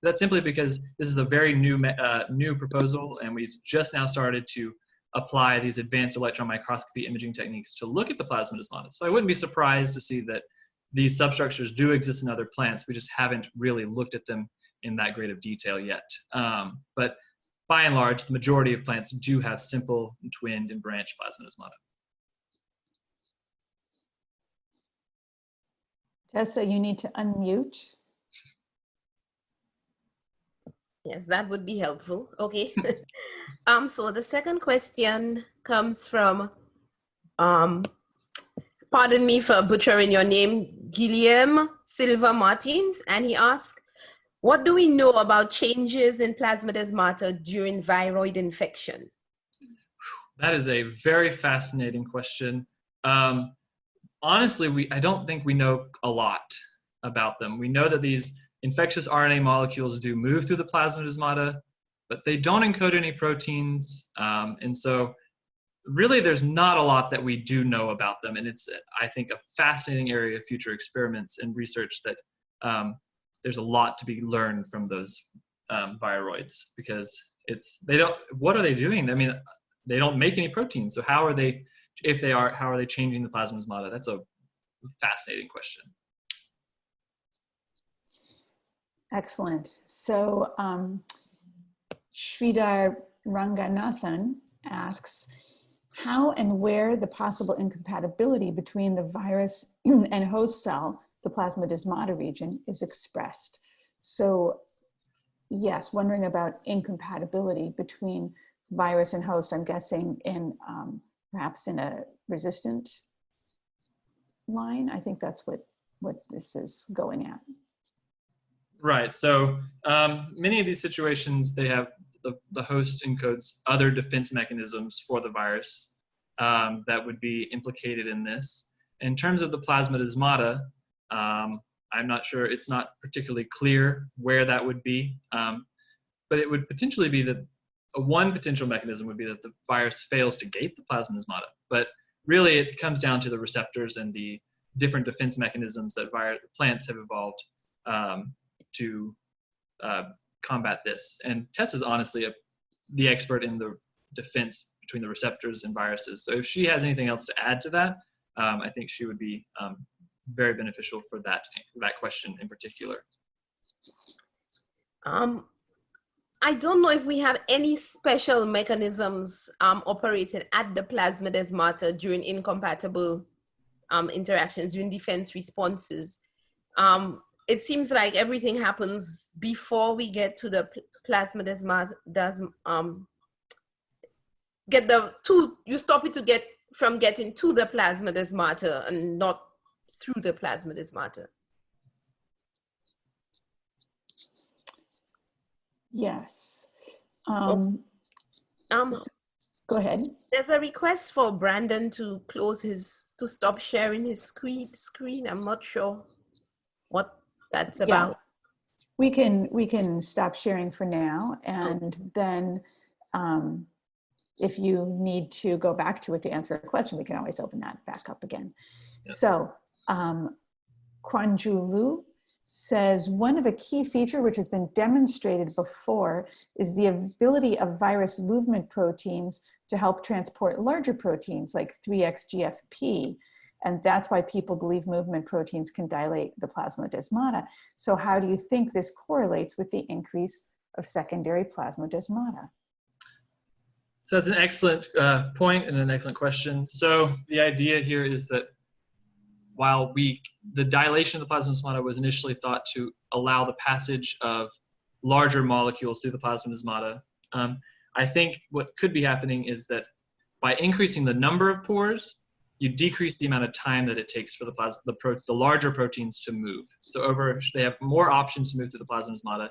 That's simply because this is a very new proposal, and we've just now started to apply these advanced electron microscopy imaging techniques to look at the plasmodesmata. So I wouldn't be surprised to see that these substructures do exist in other plants. We just haven't really looked at them in that great of detail yet. But by and large, the majority of plants do have simple, twinned, and branched plasmodesmata. Tessa, you need to unmute. Yes, that would be helpful. Okay. So the second question comes from, pardon me for butchering your name, Guillaume Silva Martins, and he asked, what do we know about changes in plasmodesmata during viroid infection? That is a very fascinating question. Honestly, I don't think we know a lot about them. We know that these infectious RNA molecules do move through the plasmodesmata, but they don't encode any proteins. And so really there's not a lot that we do know about them. And it's, I think, a fascinating area of future experiments and research that there's a lot to be learned from those viroids, because what are they doing? I mean, they don't make any proteins. So how are they, if they are, how are they changing the plasmodesmata? That's a fascinating question. Excellent. So Sridhar Ranganathan asks, how and where the possible incompatibility between the virus and host cell, the plasmodesmata region, is expressed. So yes, wondering about incompatibility between virus and host, I'm guessing in perhaps in a resistant line. I think that's what this is going at. Right. So many of these situations, they have the host encodes other defense mechanisms for the virus that would be implicated in this. In terms of the plasmodesmata, I'm not sure, it's not particularly clear where that would be, but it would potentially be that one potential mechanism would be that the virus fails to gate the plasmodesmata. But really it comes down to the receptors and the different defense mechanisms that plants have evolved to combat this. And Tess is honestly the expert in the defense between the receptors and viruses. So if she has anything else to add to that, I think she would be very beneficial for that question in particular. I don't know if we have any special mechanisms operating at the plasmodesmata during incompatible interactions, during defense responses. It seems like everything happens before we get to the plasmodesmata. You stop it from getting to the plasmodesmata and not through the plasmodesmata. Yes. Go ahead. There's a request for Brandon to stop sharing his screen. I'm not sure what that's about. Yeah. We can stop sharing for now, and then if you need to go back to it to answer a question, we can always open that back up again. Yes. So Kwanju Lu says, one of a key feature which has been demonstrated before is the ability of virus movement proteins to help transport larger proteins like 3xGFP. And that's why people believe movement proteins can dilate the plasmodesmata. So how do you think this correlates with the increase of secondary plasmodesmata? So that's an excellent point and an excellent question. So the idea here is that while the dilation of the plasmodesmata was initially thought to allow the passage of larger molecules through the plasmodesmata, I think what could be happening is that by increasing the number of pores, you decrease the amount of time that it takes for the larger proteins to move. So they have more options to move through the plasmidesmata.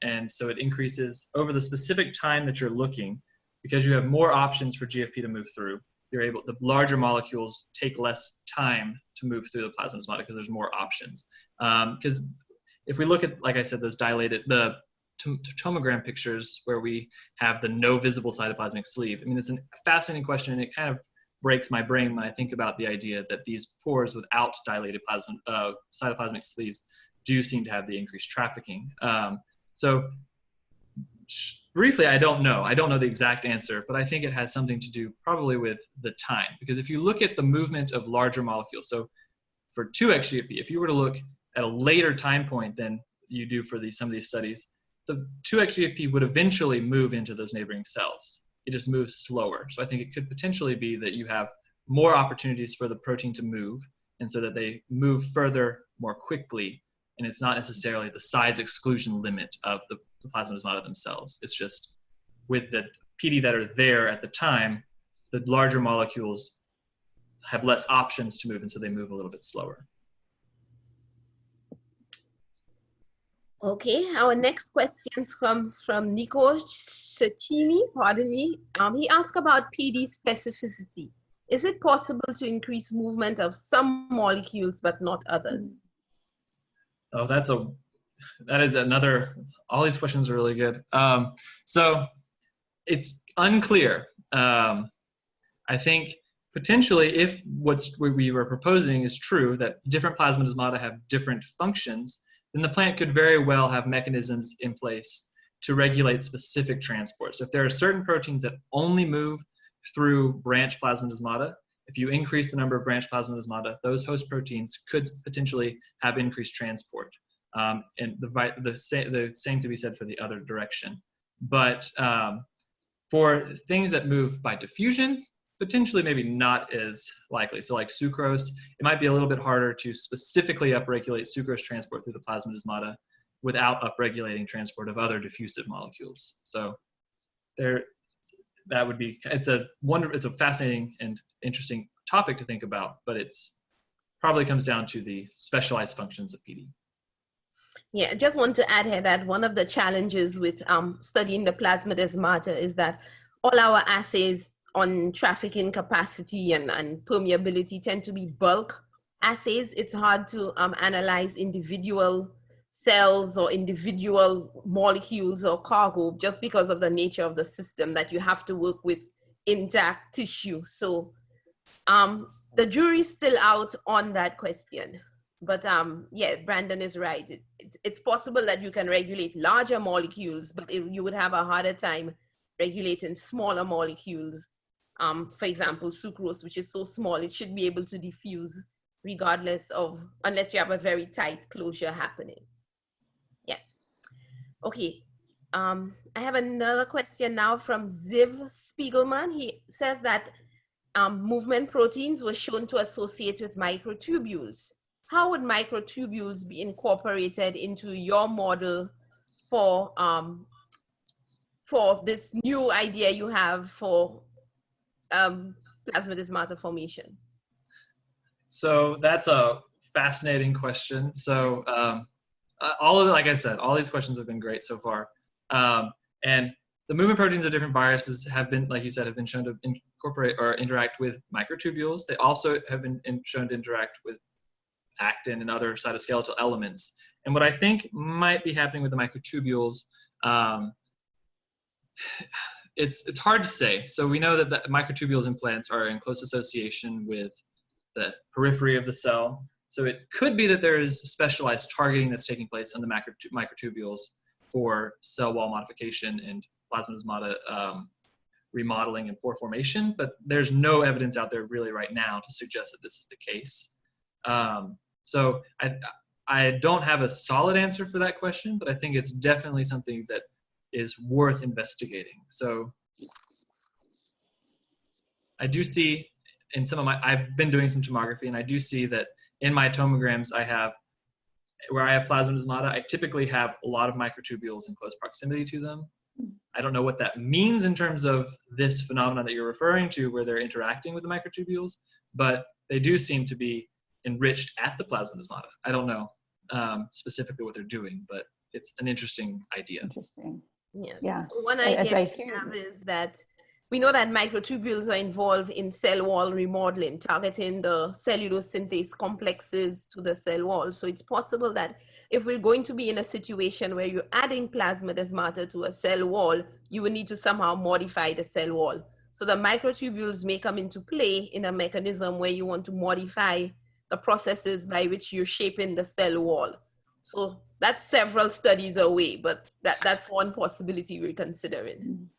And so it increases over the specific time that you're looking, because you have more options for GFP to move through. The larger molecules take less time to move through the plasmidesmata because there's more options. Because if we look at, like I said, those dilated, the tomogram pictures where we have the no visible cytoplasmic sleeve, I mean, it's a fascinating question, and it kind of breaks my brain when I think about the idea that these pores without dilated cytoplasmic sleeves do seem to have the increased trafficking. So briefly, I don't know the exact answer, but I think it has something to do probably with the time. Because if you look at the movement of larger molecules, so for 2x GFP, if you were to look at a later time point than you do for some of these studies, the 2x GFP would eventually move into those neighboring cells. It just moves slower. So I think it could potentially be that you have more opportunities for the protein to move, and so that they move further more quickly. And it's not necessarily the size exclusion limit of the plasmidesmata themselves. It's just with the PD that are there at the time, the larger molecules have less options to move, and so they move a little bit slower. Okay, our next question comes from Nico Cecchini, pardon me. He asked about PD specificity. Is it possible to increase movement of some molecules but not others? Oh, that is another, all these questions are really good. So it's unclear. I think potentially if what we were proposing is true, that different plasmidesmata have different functions, then the plant could very well have mechanisms in place to regulate specific transport. So if there are certain proteins that only move through branch plasmidesmata, if you increase the number of branch plasmidesmata, those host proteins could potentially have increased transport. And the same to be said for the other direction. But for things that move by diffusion, potentially maybe not as likely. So like sucrose, it might be a little bit harder to specifically upregulate sucrose transport through the plasmidesmata without upregulating transport of other diffusive molecules. So it's a fascinating and interesting topic to think about, but it's probably comes down to the specialized functions of PD. Yeah, I just want to add here that one of the challenges with studying the plasmidesmata is that all our assays on trafficking capacity and permeability tend to be bulk assays. It's hard to analyze individual cells or individual molecules or cargo just because of the nature of the system, that you have to work with intact tissue. So the jury's still out on that question. But yeah, Brandon is right. It's possible that you can regulate larger molecules, but you would have a harder time regulating smaller molecules. For example, sucrose, which is so small, it should be able to diffuse unless you have a very tight closure happening. Yes. Okay. I have another question now from Ziv Spiegelman. He says that movement proteins were shown to associate with microtubules. How would microtubules be incorporated into your model for this new idea you have for plasmidesmata formation? So that's a fascinating question. So like I said, all these questions have been great so far. And the movement proteins of different viruses have been, like you said, have been shown to incorporate or interact with microtubules. They also have been shown to interact with actin and other cytoskeletal elements. And what I think might be happening with the microtubules, it's hard to say. So we know that the microtubules in plants are in close association with the periphery of the cell. So it could be that there is specialized targeting that's taking place on the microtubules for cell wall modification and plasmidesmata remodeling and pore formation, but there's no evidence out there really right now to suggest that this is the case. So I don't have a solid answer for that question, but I think it's definitely something that is worth investigating. So I do see in I've been doing some tomography, and I do see that in my tomograms where I have plasmidesmata, I typically have a lot of microtubules in close proximity to them. I don't know what that means in terms of this phenomenon that you're referring to, where they're interacting with the microtubules, but they do seem to be enriched at the plasmodesmata. I don't know specifically what they're doing, but it's an interesting idea. Interesting. Yes. Yeah. So one As idea I we hear have is that we know that microtubules are involved in cell wall remodeling, targeting the cellulose synthase complexes to the cell wall. So it's possible that if we're going to be in a situation where you're adding plasmodesmata to a cell wall, you will need to somehow modify the cell wall. So the microtubules may come into play in a mechanism where you want to modify the processes by which you're shaping the cell wall. So that's several studies away, but that's one possibility we're considering.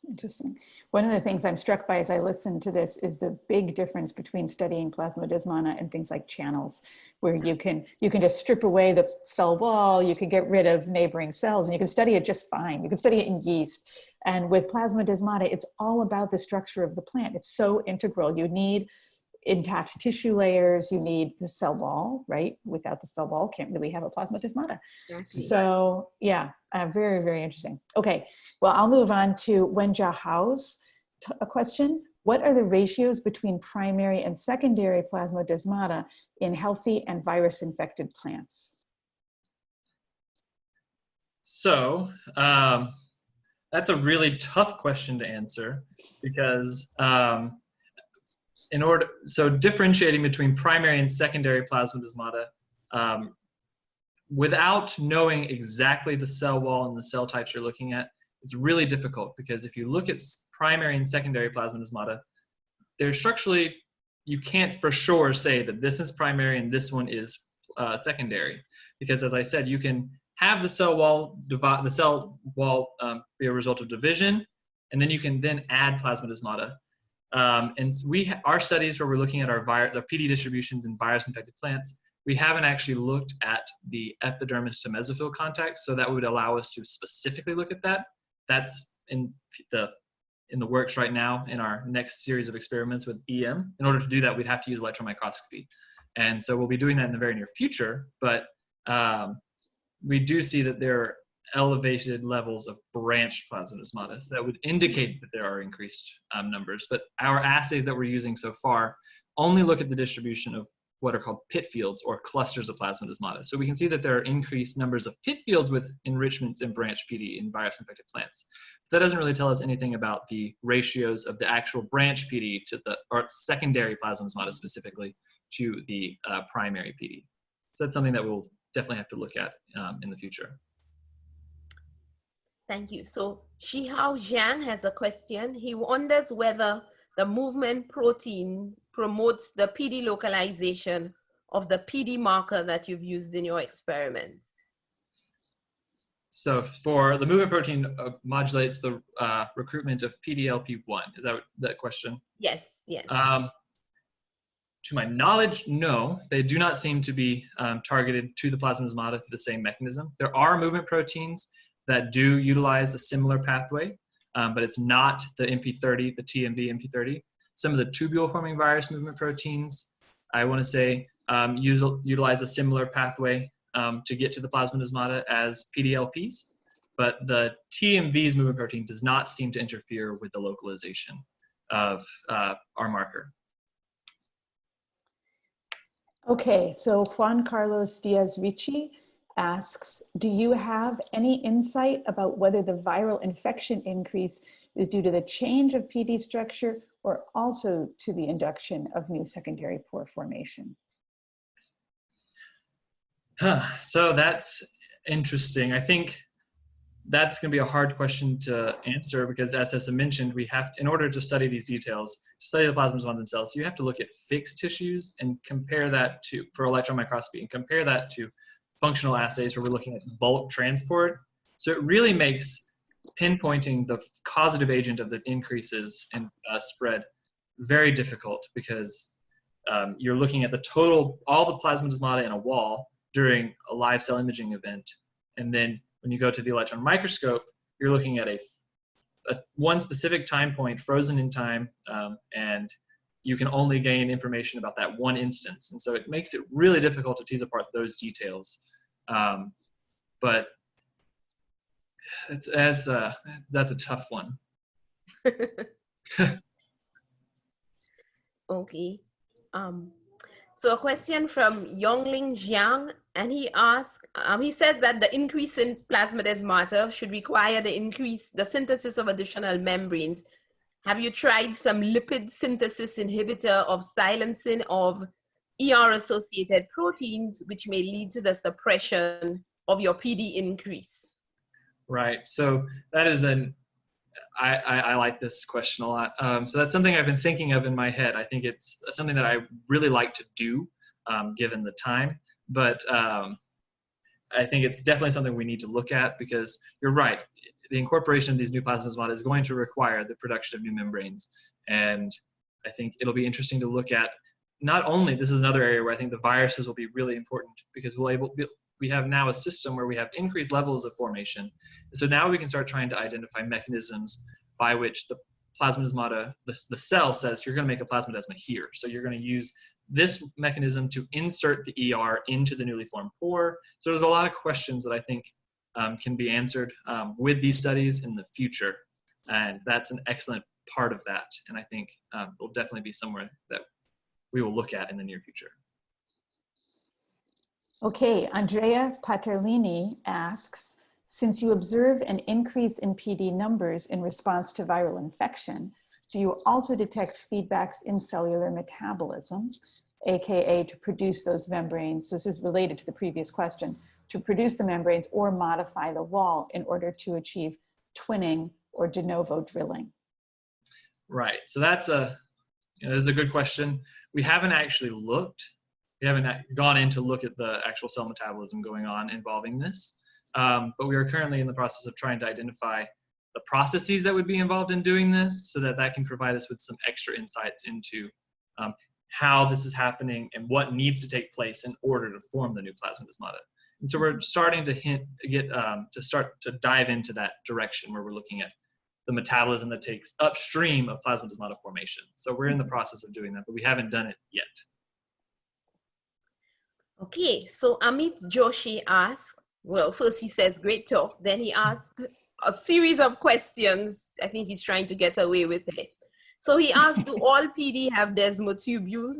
Interesting. One of the things I'm struck by as I listen to this is the big difference between studying plasmodesmata and things like channels, where you can just strip away the cell wall, you can get rid of neighboring cells, and you can study it just fine. You can study it in yeast. And with plasmodesmata, it's all about the structure of the plant. It's so integral. You need intact tissue layers, you need the cell wall, right? Without the cell wall, can't really have a plasmodesmata. Exactly. So yeah, very, very interesting. Okay, well, I'll move on to Wenjia Hao's a question. What are the ratios between primary and secondary plasmodesmata in healthy and virus-infected plants? So that's a really tough question to answer because so differentiating between primary and secondary plasmodesmata, without knowing exactly the cell wall and the cell types you're looking at, it's really difficult because if you look at primary and secondary plasmodesmata, they're structurally, you can't for sure say that this is primary and this one is secondary, because as I said, you can have the cell wall be a result of division, and then you can then add plasmodesmata. And our studies where we're looking at the PD distributions in virus-infected plants, we haven't actually looked at the epidermis to mesophyll contact, so that would allow us to specifically look at that. That's in the works right now in our next series of experiments with EM. In order to do that, we'd have to use electron microscopy. And so we'll be doing that in the very near future, but we do see that there are elevated levels of branched plasmodesmata. So that would indicate that there are increased numbers, but our assays that we're using so far only look at the distribution of what are called pit fields or clusters of plasmodesmata. So we can see that there are increased numbers of pit fields with enrichments in branch PD in virus-infected plants. But that doesn't really tell us anything about the ratios of the actual branch PD or secondary plasmodesmata specifically to the primary PD. So that's something that we'll definitely have to look at in the future. Thank you. So Shihao Zhang has a question. He wonders whether the movement protein promotes the PD localization of the PD marker that you've used in your experiments. So for the movement protein modulates the recruitment of PDLP1. Is that that question? Yes, yes. To my knowledge, no. They do not seem to be targeted to the plasmodesmata through the same mechanism. There are movement proteins that do utilize a similar pathway, but it's not the MP30, the TMV MP30. Some of the tubule-forming virus movement proteins, I want to say, utilize a similar pathway to get to the plasmodesmata as PDLPs, but the TMV's movement protein does not seem to interfere with the localization of our marker. Okay, so Juan Carlos Diaz Ricci asks, do you have any insight about whether the viral infection increase is due to the change of PD structure or also to the induction of new secondary pore formation? So that's interesting. I think that's going to be a hard question to answer because, as Tessa mentioned, we have to, in order to study these details, to study the plasmodesmata themselves, you have to look at fixed tissues and compare that to, for electron microscopy, and compare that to functional assays where we're looking at bulk transport. So it really makes pinpointing the causative agent of the increases in spread very difficult because you're looking at the total, all the plasmodesmata in a wall during a live cell imaging event, and then when you go to the electron microscope, you're looking at a one specific time point, frozen in time, and you can only gain information about that one instance. And so it makes it really difficult to tease apart those details. But that's a tough one. Okay. So a question from Yongling Jiang, and he asks, he says that the increase in plasma desmata should require the synthesis of additional membranes. Have you tried some lipid synthesis inhibitor of silencing of ER-associated proteins, which may lead to the suppression of your PD increase? Right. So that is I like this question a lot. So that's something I've been thinking of in my head. I think it's something that I really like to do, given the time. But I think it's definitely something we need to look at, because you're right. The incorporation of these new plasmosmata is going to require the production of new membranes. And I think it'll be interesting to look at, not only, this is another area where I think the viruses will be really important, because we have now a system where we have increased levels of formation. So now we can start trying to identify mechanisms by which the plasmosmata, the cell says, you're going to make a plasmodesma here. So you're going to use this mechanism to insert the ER into the newly formed pore. So there's a lot of questions that I think can be answered with these studies in the future. And that's an excellent part of that. And I think will definitely be somewhere that we will look at in the near future. Okay, Andrea Paterlini asks, since you observe an increase in PD numbers in response to viral infection, do you also detect feedbacks in cellular metabolism, AKA to produce those membranes? This is related to the previous question, to produce the membranes or modify the wall in order to achieve twinning or de novo drilling? Right, so that's a good question. We haven't actually looked. We haven't gone in to look at the actual cell metabolism going on involving this, but we are currently in the process of trying to identify the processes that would be involved in doing this, so that that can provide us with some extra insights into how this is happening and what needs to take place in order to form the new plasmodesmata. And so we're starting to start to dive into that direction, where we're looking at the metabolism that takes upstream of plasmodesmata formation. So we're in the process of doing that, but we haven't done it yet. Okay, so Amit Joshi asks, well, first he says, great talk. Then he asks a series of questions. I think he's trying to get away with it. So he asked, do all PD have desmotubules?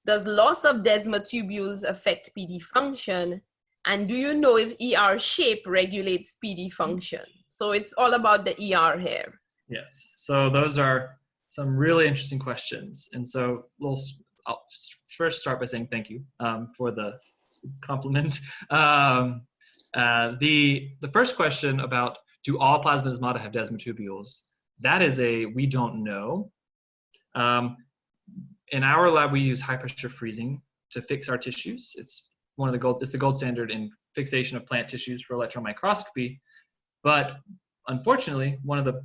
Does loss of desmotubules affect PD function? And do you know if ER shape regulates PD function? So it's all about the ER here. Yes, so those are some really interesting questions. And so I'll first start by saying thank you for the compliment. The first question about, do all plasmodesmata have desmotubules? That is we don't know. In our lab, we use high pressure freezing to fix our tissues. It's the gold standard in fixation of plant tissues for electron microscopy. But unfortunately, one of the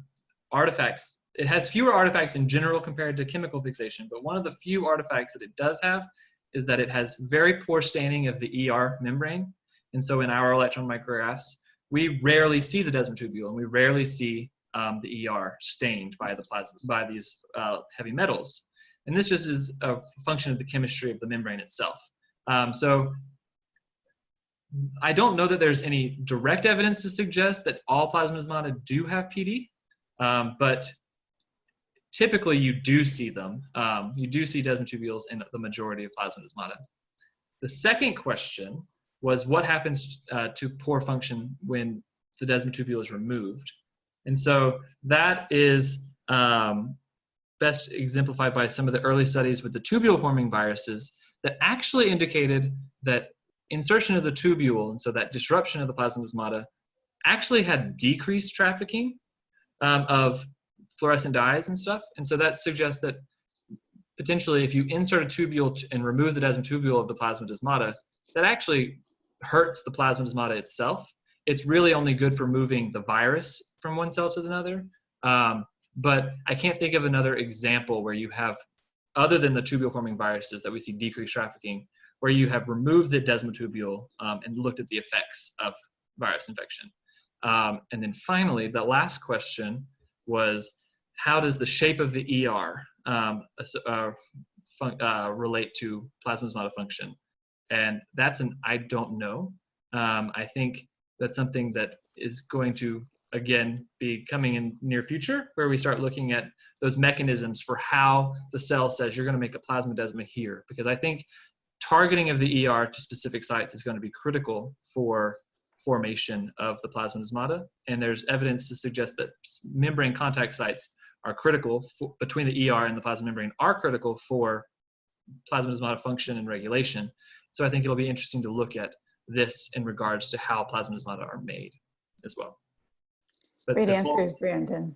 artifacts, it has fewer artifacts in general compared to chemical fixation, but one of the few artifacts that it does have is that it has very poor staining of the ER membrane. And so in our electron micrographs, we rarely see the desmotubule, and we rarely see the ER stained by these heavy metals. And this just is a function of the chemistry of the membrane itself. So I don't know that there's any direct evidence to suggest that all plasmodesmata do have PD, but typically you do see them. You do see desmotubules in the majority of plasmodesmata. The second question was, what happens to pore function when the desmotubule is removed? And so that is best exemplified by some of the early studies with the tubule-forming viruses that actually indicated that insertion of the tubule, and so that disruption of the plasmodesmata, actually had decreased trafficking of fluorescent dyes and stuff. And so that suggests that potentially if you insert a tubule and remove the desmotubule of the plasmodesmata, that actually hurts the plasmodesmata itself. It's really only good for moving the virus from one cell to another. But I can't think of another example where you have, other than the tubule-forming viruses that we see decreased trafficking, where you have removed the desmotubule and looked at the effects of virus infection. And then finally, the last question was, how does the shape of the ER relate to plasmodesmata function? And that's I don't know. I think that's something that is going to again be coming in near future, where we start looking at those mechanisms for how the cell says you're going to make a plasmodesma here, because I think targeting of the ER to specific sites is going to be critical for formation of the plasmodesmata, and there's evidence to suggest that membrane contact sites are critical between the ER and the plasma membrane are critical for plasmodesmata function and regulation. So I think it'll be interesting to look at this in regards to how plasmodesmata are made as well. But Great answers, Brandon.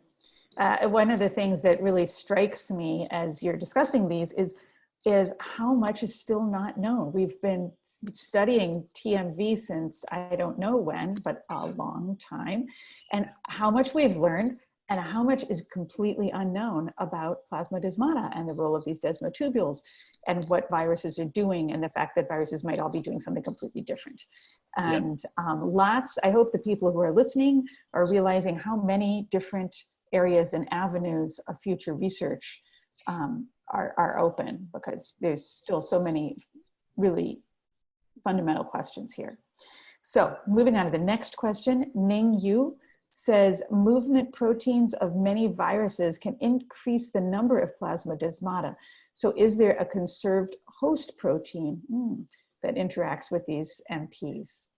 One of the things that really strikes me as you're discussing these is how much is still not known. We've been studying TMV since I don't know when, but a long time, and how much we've learned and how much is completely unknown about plasmodesmata and the role of these desmotubules and what viruses are doing, and the fact that viruses might all be doing something completely different. And yes. I hope the people who are listening are realizing how many different areas and avenues of future research are open, because there's still so many really fundamental questions here. So moving on to the next question, Ning Yu says, movement proteins of many viruses can increase the number of plasmodesmata. So is there a conserved host protein that interacts with these MPs?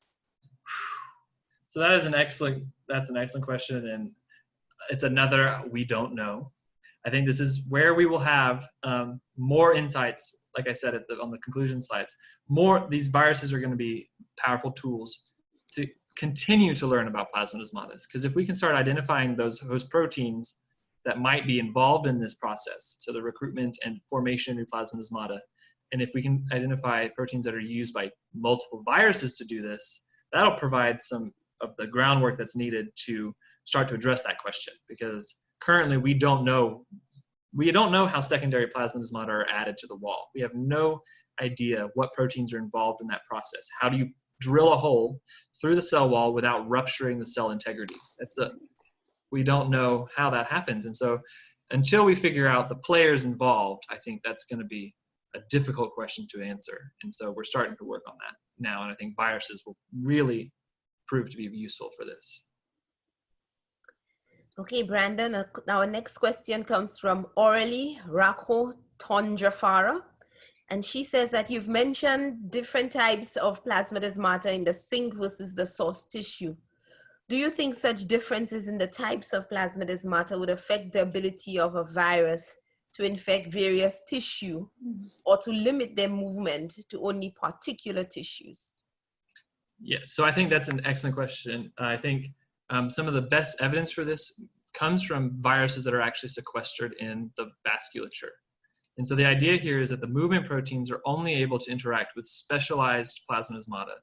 So that's an excellent question, and it's another we don't know. I think this is where we will have more insights, like I said on the conclusion slides. These viruses are going to be powerful tools to continue to learn about plasmodesmatas, because if we can start identifying those host proteins that might be involved in this process, so the recruitment and formation of plasmodesmata, and if we can identify proteins that are used by multiple viruses to do this, that'll provide some of the groundwork that's needed to start to address that question, because currently we don't know how secondary plasmodesmata are added to the wall. We have no idea what proteins are involved in that process. How do you drill a hole through the cell wall without rupturing the cell integrity? We don't know how that happens. And so until we figure out the players involved, I think that's going to be a difficult question to answer. And so we're starting to work on that now. And I think viruses will really prove to be useful for this. Okay, Brandon, our next question comes from Aurelie Rako Tondrafara. And she says that you've mentioned different types of plasmodesmata in the sink versus the source tissue. Do you think such differences in the types of plasmodesmata would affect the ability of a virus to infect various tissue, or to limit their movement to only particular tissues? Yes, so I think that's an excellent question. I think some of the best evidence for this comes from viruses that are actually sequestered in the vasculature. And so the idea here is that the movement proteins are only able to interact with specialized plasmodesmata.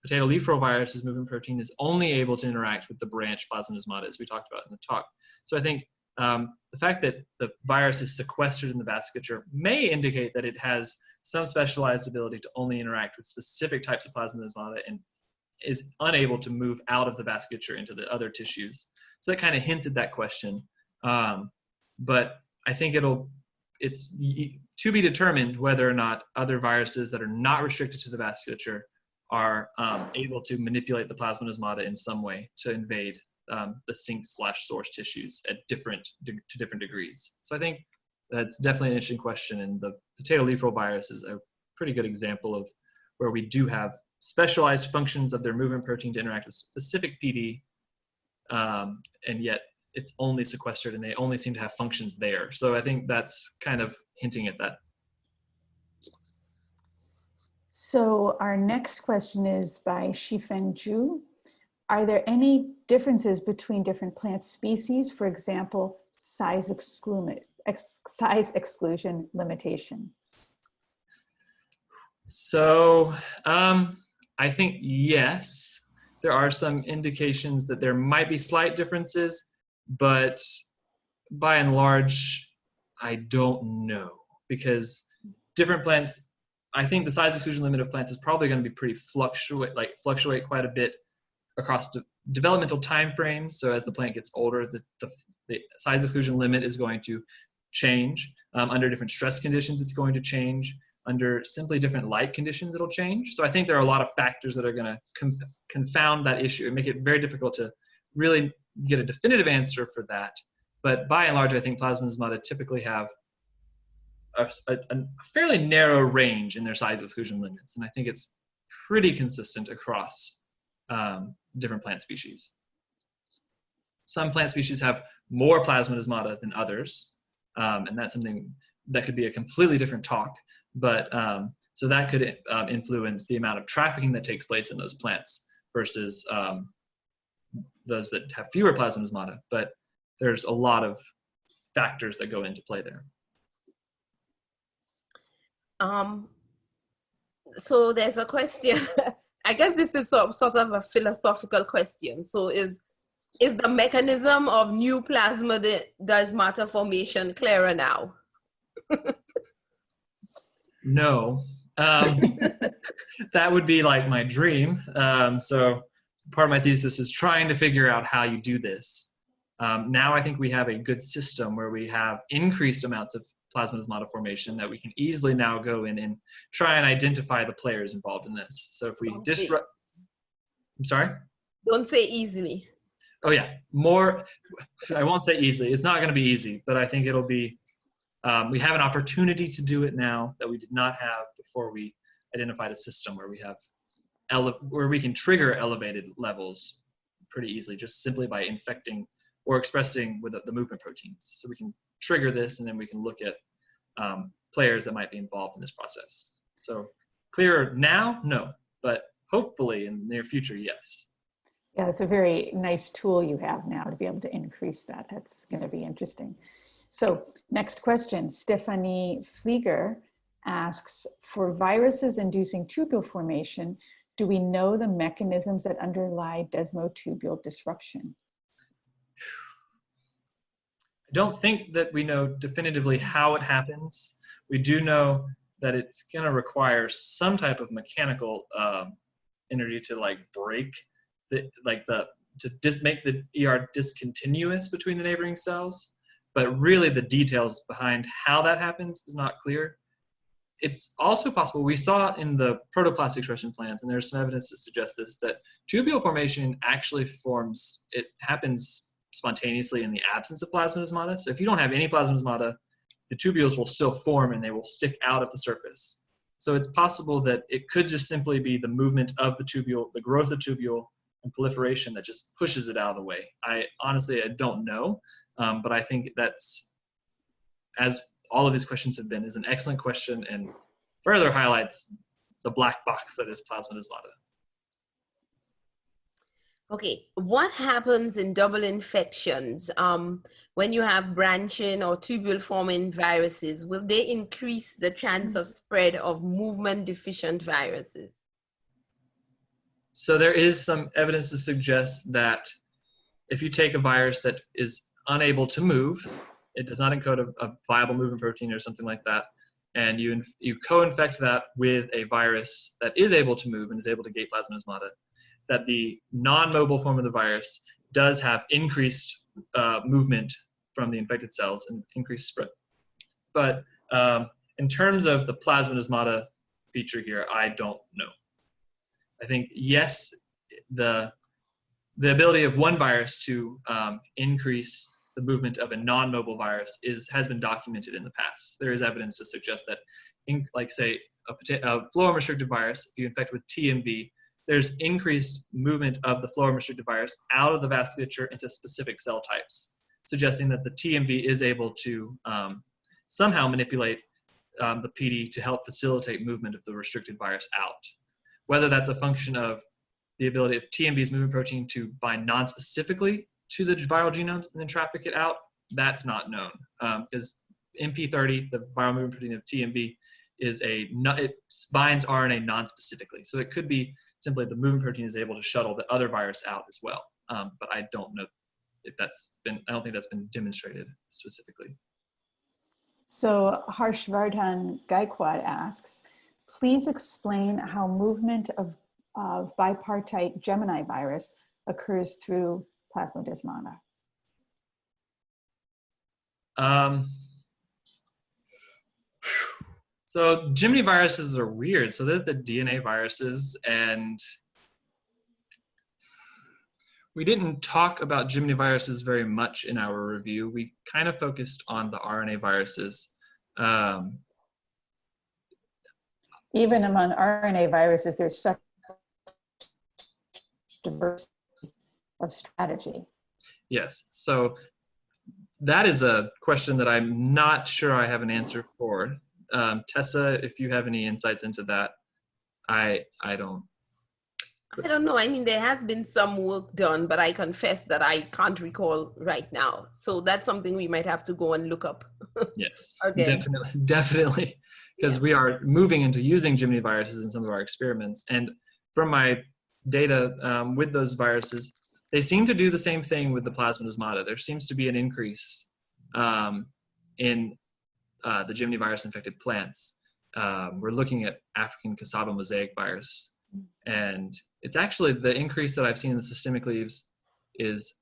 Potato leaf roll virus's movement protein is only able to interact with the branch plasmodesmata, as we talked about in the talk. So I think the fact that the virus is sequestered in the vasculature may indicate that it has some specialized ability to only interact with specific types of plasmodesmata and is unable to move out of the vasculature into the other tissues. So that kind of hints at that question. But I think it's to be determined whether or not other viruses that are not restricted to the vasculature are able to manipulate the plasmodesmata in some way to invade the sink/source tissues at different degrees. So I think that's definitely an interesting question, and the potato leaf roll virus is a pretty good example of where we do have specialized functions of their movement protein to interact with specific PD, and yet it's only sequestered and they only seem to have functions there. So I think that's kind of hinting at that. So our next question is by Shifeng Zhu. Are there any differences between different plant species? For example, size exclusion limitation? So I think yes, there are some indications that there might be slight differences, but by and large, I don't know, because different plants, I think the size exclusion limit of plants is probably going to be pretty fluctuate quite a bit across developmental time frames. So as the plant gets older, the size exclusion limit is going to change. Under different stress conditions, it's going to change. Under simply different light conditions, it'll change. So I think there are a lot of factors that are going to confound that issue and make it very difficult to really get a definitive answer for that. But by and large, I think plasmodesmata typically have a fairly narrow range in their size exclusion limits. And I think it's pretty consistent across different plant species. Some plant species have more plasmodesmata than others. And that's something that could be a completely different talk. But so that could influence the amount of trafficking that takes place in those plants versus those that have fewer plasmodesmata. But there's a lot of factors that go into play there. So there's a question. I guess this is sort of a philosophical question. So is the mechanism of new plasmodesmata formation clearer now? No. That would be like my dream. So part of my thesis is trying to figure out how you do this. Now I think we have a good system where we have increased amounts of plasmodesmata formation that we can easily now go in and try and identify the players involved in this. So if we disrupt, I'm sorry? Don't say easily. Oh yeah, more, I won't say easily. It's not going to be easy, but I think it'll be, we have an opportunity to do it now that we did not have before we identified a system where we have, where we can trigger elevated levels pretty easily, just simply by infecting or expressing with the movement proteins. So we can trigger this, and then we can look at players that might be involved in this process. So clearer now? No, but hopefully in the near future, yes. Yeah, it's a very nice tool you have now to be able to increase that. That's going to be interesting. So next question, Stephanie Flieger asks, for viruses inducing tubule formation, do we know the mechanisms that underlie desmotubule disruption? I don't think that we know definitively how it happens. We do know that it's going to require some type of mechanical energy to like break to just make the ER discontinuous between the neighboring cells. But really the details behind how that happens is not clear. It's also possible, we saw in the protoplastic expression plants, and there's some evidence to suggest this, that tubule formation actually forms, it happens spontaneously in the absence of plasmodesmata. So if you don't have any plasmodesmata, the tubules will still form and they will stick out of the surface. So it's possible that it could just simply be the movement of the tubule, the growth of tubule and proliferation that just pushes it out of the way. I don't know, but I think that's, as all of these questions have been, is an excellent question and further highlights the black box that is plasmodesmata. Okay, what happens in double infections when you have branching or tubule forming viruses? Will they increase the chance of spread of movement deficient viruses? So there is some evidence to suggest that if you take a virus that is unable to move, it does not encode a viable movement protein or something like that, and you co-infect that with a virus that is able to move and is able to gate plasmodesmata, that the non-mobile form of the virus does have increased movement from the infected cells and increased spread. But in terms of the plasmodesmata feature here, I don't know. I think, yes, the ability of one virus to increase the movement of a non-mobile virus has been documented in the past. There is evidence to suggest that, like say, a phloem-restricted virus, if you infect with TMV, there's increased movement of the phloem-restricted virus out of the vasculature into specific cell types, suggesting that the TMV is able to somehow manipulate the PD to help facilitate movement of the restricted virus out. Whether that's a function of the ability of TMV's movement protein to bind non-specifically to the viral genomes and then traffic it out, that's not known. Because MP30, the viral movement protein of TMV, it binds RNA non-specifically. So it could be simply the movement protein is able to shuttle the other virus out as well. But I don't know if I don't think that's been demonstrated specifically. So Harshvardhan Gaikwad asks, please explain how movement of bipartite Gemini virus occurs through plasmodesmata. So Gemini viruses are weird. So they're the DNA viruses, and we didn't talk about Jimmy viruses very much in our review. We kind of focused on the RNA viruses. Even among RNA viruses, there's such diversity of strategy. Yes, so that is a question that I'm not sure I have an answer for. Tessa, if you have any insights into that, I don't. I don't know. I mean, there has been some work done, but I confess that I can't recall right now. So that's something we might have to go and look up. Yes, Again. definitely, because we are moving into using Jimmy viruses in some of our experiments. And from my data with those viruses, they seem to do the same thing with the plasmodesmata. There seems to be an increase in the Jimmy virus infected plants. We're looking at African cassava mosaic virus, and it's actually the increase that I've seen in the systemic leaves is,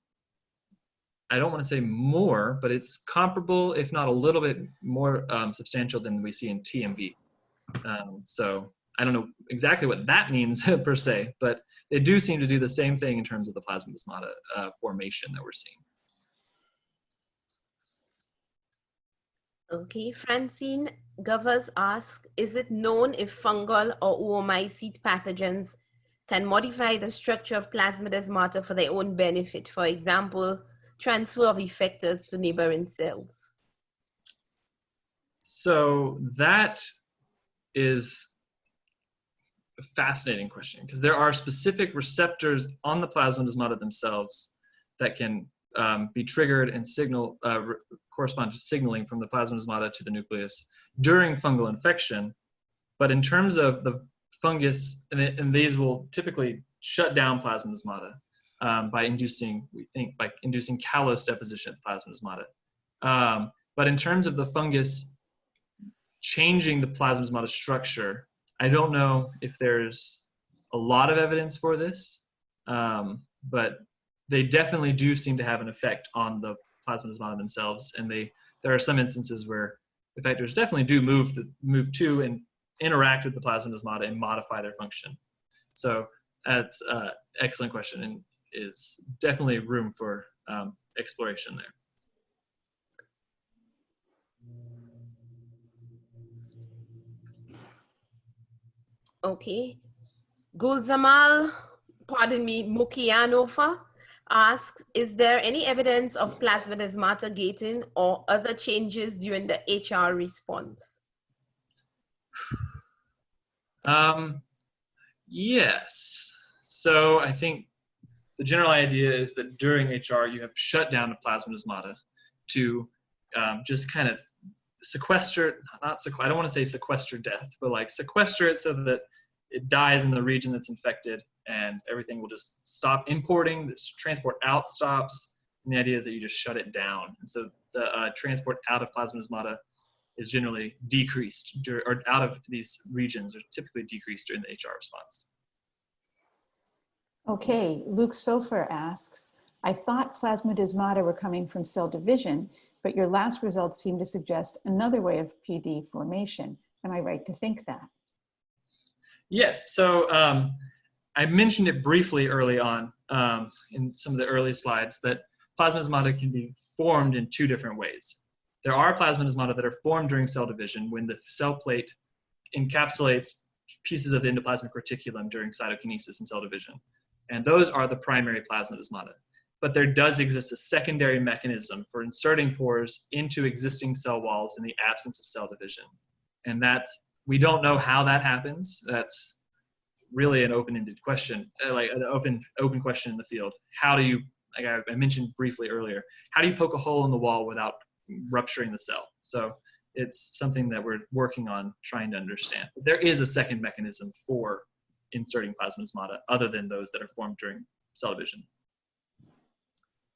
I don't want to say more, but it's comparable, if not a little bit more substantial than we see in TMV. So I don't know exactly what that means per se, but they do seem to do the same thing in terms of the plasmodesmata formation that we're seeing. Okay, Francine Govers asks, is it known if fungal or oomycete pathogens can modify the structure of plasmodesmata for their own benefit? For example, transfer of effectors to neighboring cells? So that is a fascinating question, because there are specific receptors on the plasmodesmata themselves that can be triggered and signal correspond to signaling from the plasmodesmata to the nucleus during fungal infection. But in terms of the fungus, and these will typically shut down plasmodesmata by inducing callose deposition of plasmodesmata. But in terms of the fungus changing the plasmodesmata structure, I don't know if there's a lot of evidence for this, but they definitely do seem to have an effect on the plasmodesmata themselves. And there are some instances where effectors definitely do move to and interact with the plasmodesmata and modify their function. So that's an excellent question, and is definitely room for exploration there. Okay. Gulzamal, Mukianova asks, is there any evidence of plasmodesmata gating or other changes during the HR response? Yes. So I think the general idea is that during HR, you have shut down the plasmodesmata to just kind of sequester, I don't want to say sequester death, but like sequester it so that it dies in the region that's infected, and everything will just stop importing. The transport out stops, and the idea is that you just shut it down. And so the transport out of plasmodesmata is generally decreased, or out of these regions are typically decreased during the HR response. Okay, Luke Sofer asks, I thought plasmodesmata were coming from cell division, but your last results seem to suggest another way of PD formation. Am I right to think that? Yes, so I mentioned it briefly early on in some of the early slides that plasmodesmata can be formed in two different ways. There are plasmodesmata that are formed during cell division when the cell plate encapsulates pieces of the endoplasmic reticulum during cytokinesis and cell division. And those are the primary plasmodesmata. But there does exist a secondary mechanism for inserting pores into existing cell walls in the absence of cell division. And we don't know how that happens. That's really an open-ended question, like an open question in the field. How do you, like I mentioned briefly earlier, how do you poke a hole in the wall without rupturing the cell? So it's something that we're working on trying to understand. But there is a second mechanism for inserting plasmodesmata other than those that are formed during cell division.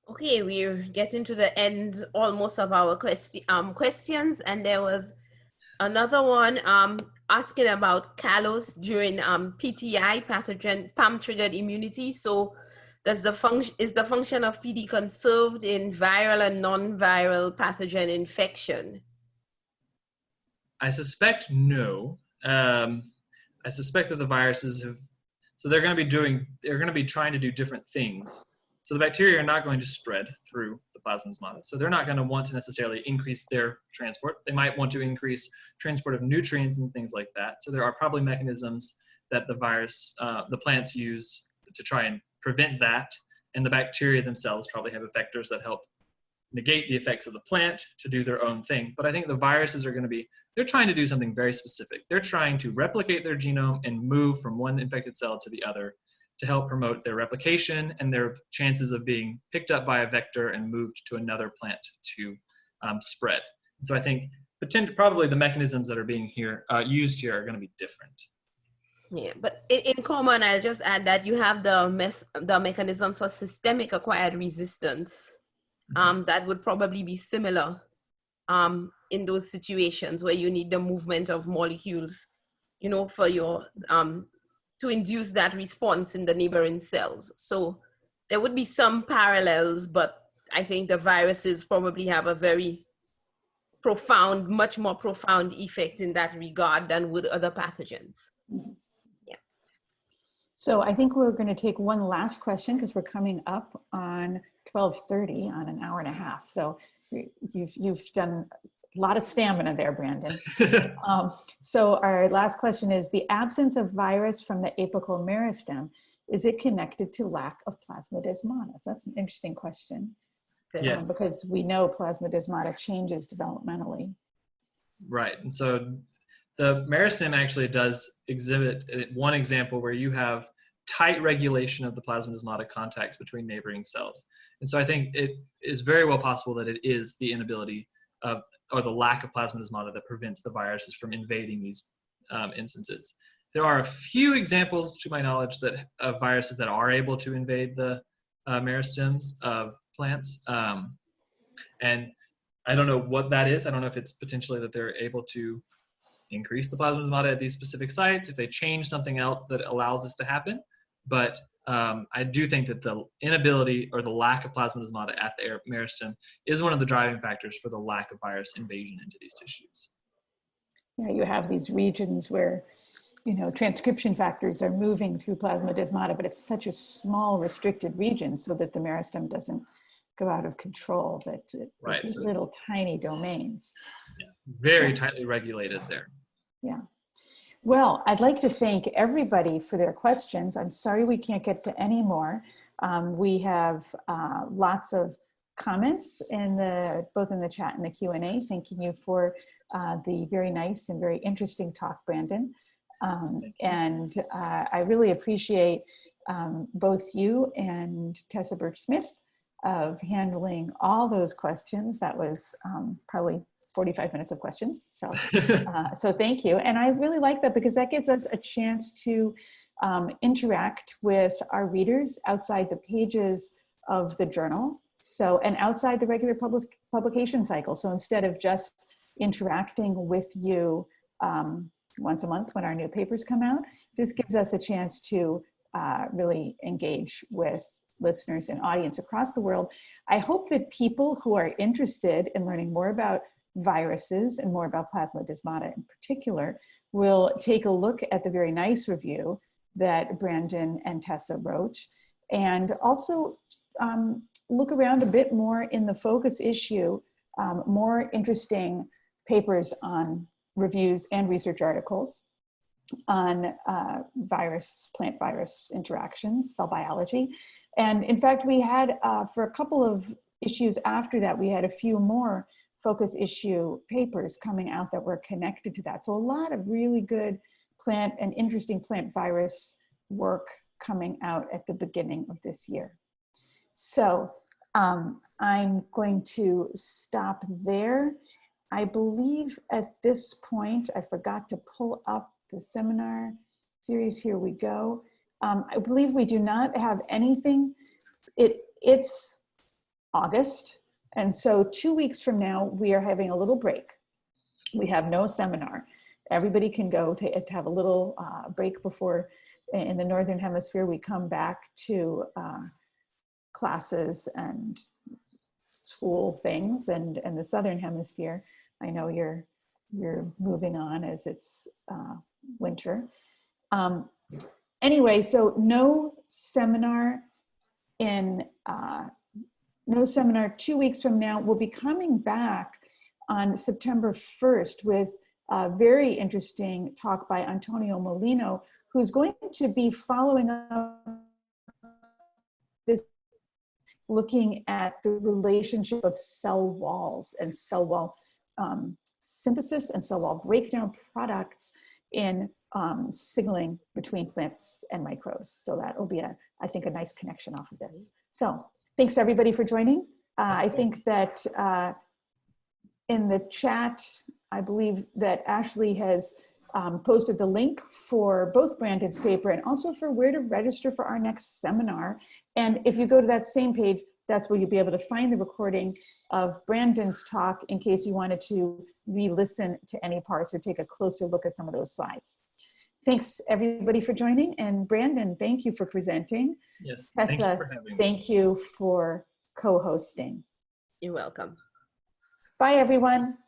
Okay, we're getting to the end almost of our questions, and there was another one asking about callus during PTI, pathogen PAM-triggered immunity. So is the function of PD conserved in viral and non-viral pathogen infection? I suspect no. I suspect that the viruses they're going to be trying to do different things So the bacteria are not going to spread through the plasmodesmata. So they're not going to want to necessarily increase their transport. They might want to increase transport of nutrients and things like that. So there are probably mechanisms that the plants use to try and prevent that. And the bacteria themselves probably have effectors that help negate the effects of the plant to do their own thing. But I think the viruses are going to be, they're trying to do something very specific. They're trying to replicate their genome and move from one infected cell to the other to help promote their replication and their chances of being picked up by a vector and moved to another plant to spread. And so I think probably the mechanisms that are being used here are going to be different. Yeah, but in common, I'll just add that you have the mechanisms for systemic acquired resistance that would probably be similar in those situations where you need the movement of molecules, for your to induce that response in the neighboring cells. So there would be some parallels, but I think the viruses probably have a very profound, much more profound effect in that regard than would other pathogens. Yeah. So I think we're going to take one last question because we're coming up on 12:30 on an hour and a half. So you've done a lot of stamina there, Brandon. So our last question is, the absence of virus from the apical meristem, is it connected to lack of plasmodesmata? So that's an interesting question. Yes. Because we know plasmodesmata changes developmentally. Right, and so the meristem actually does exhibit one example where you have tight regulation of the plasmodesmata contacts between neighboring cells. And so I think it is very well possible that it is the inability of, or the lack of plasmodesmata that prevents the viruses from invading these instances. There are a few examples, to my knowledge, of viruses that are able to invade the meristems of plants. And I don't know what that is. I don't know if it's potentially that they're able to increase the plasmodesmata at these specific sites, if they change something else that allows this to happen. But I do think that the inability or the lack of plasmodesmata at the meristem is one of the driving factors for the lack of virus invasion into these tissues. Yeah, you have these regions where, transcription factors are moving through plasmodesmata, but it's such a small restricted region so that the meristem doesn't go out of control, that right, these so little tiny domains. Yeah, very tightly regulated there. Yeah. Well, I'd like to thank everybody for their questions. I'm sorry we can't get to any more. We have lots of comments both in the chat and the Q&A. Thanking you for the very nice and very interesting talk, Brandon. And I really appreciate both you and Tessa Burke-Smith of handling all those questions. That was probably 45 minutes of questions. So, so thank you. And I really like that because that gives us a chance to interact with our readers outside the pages of the journal. So, and outside the regular publication cycle. So instead of just interacting with you once a month when our new papers come out, this gives us a chance to really engage with listeners and audience across the world. I hope that people who are interested in learning more about viruses and more about plasmodesmata in particular will take a look at the very nice review that Brandon and Tessa wrote, and also look around a bit more in the focus issue, more interesting papers on reviews and research articles on plant virus interactions, cell biology. And in fact, we had, for a couple of issues after that, we had a few more focus issue papers coming out that were connected to that. So a lot of really good plant and interesting plant virus work coming out at the beginning of this year. So I'm going to stop there. I believe at this point, I forgot to pull up the seminar series. Here we go. I believe we do not have anything. It's August. And so 2 weeks from now, we are having a little break. We have no seminar. Everybody can go to have a little break before, in the Northern Hemisphere, we come back to classes and school things, and the Southern Hemisphere, I know you're moving on as it's winter. Anyway, so no seminar in no seminar 2 weeks from now. We'll be coming back on September 1st with a very interesting talk by Antonio Molino, who's going to be following up this, looking at the relationship of cell walls and cell wall synthesis and cell wall breakdown products in signaling between plants and microbes. So that will be, I think, a nice connection off of this. So thanks everybody for joining. I think that in the chat, I believe that Ashley has posted the link for both Brandon's paper and also for where to register for our next seminar. And if you go to that same page, that's where you'll be able to find the recording of Brandon's talk in case you wanted to re-listen to any parts or take a closer look at some of those slides. Thanks everybody for joining. And Brandon, thank you for presenting. Yes, Tessa, thank you for having me. Thank you for co-hosting. You're welcome. Bye everyone.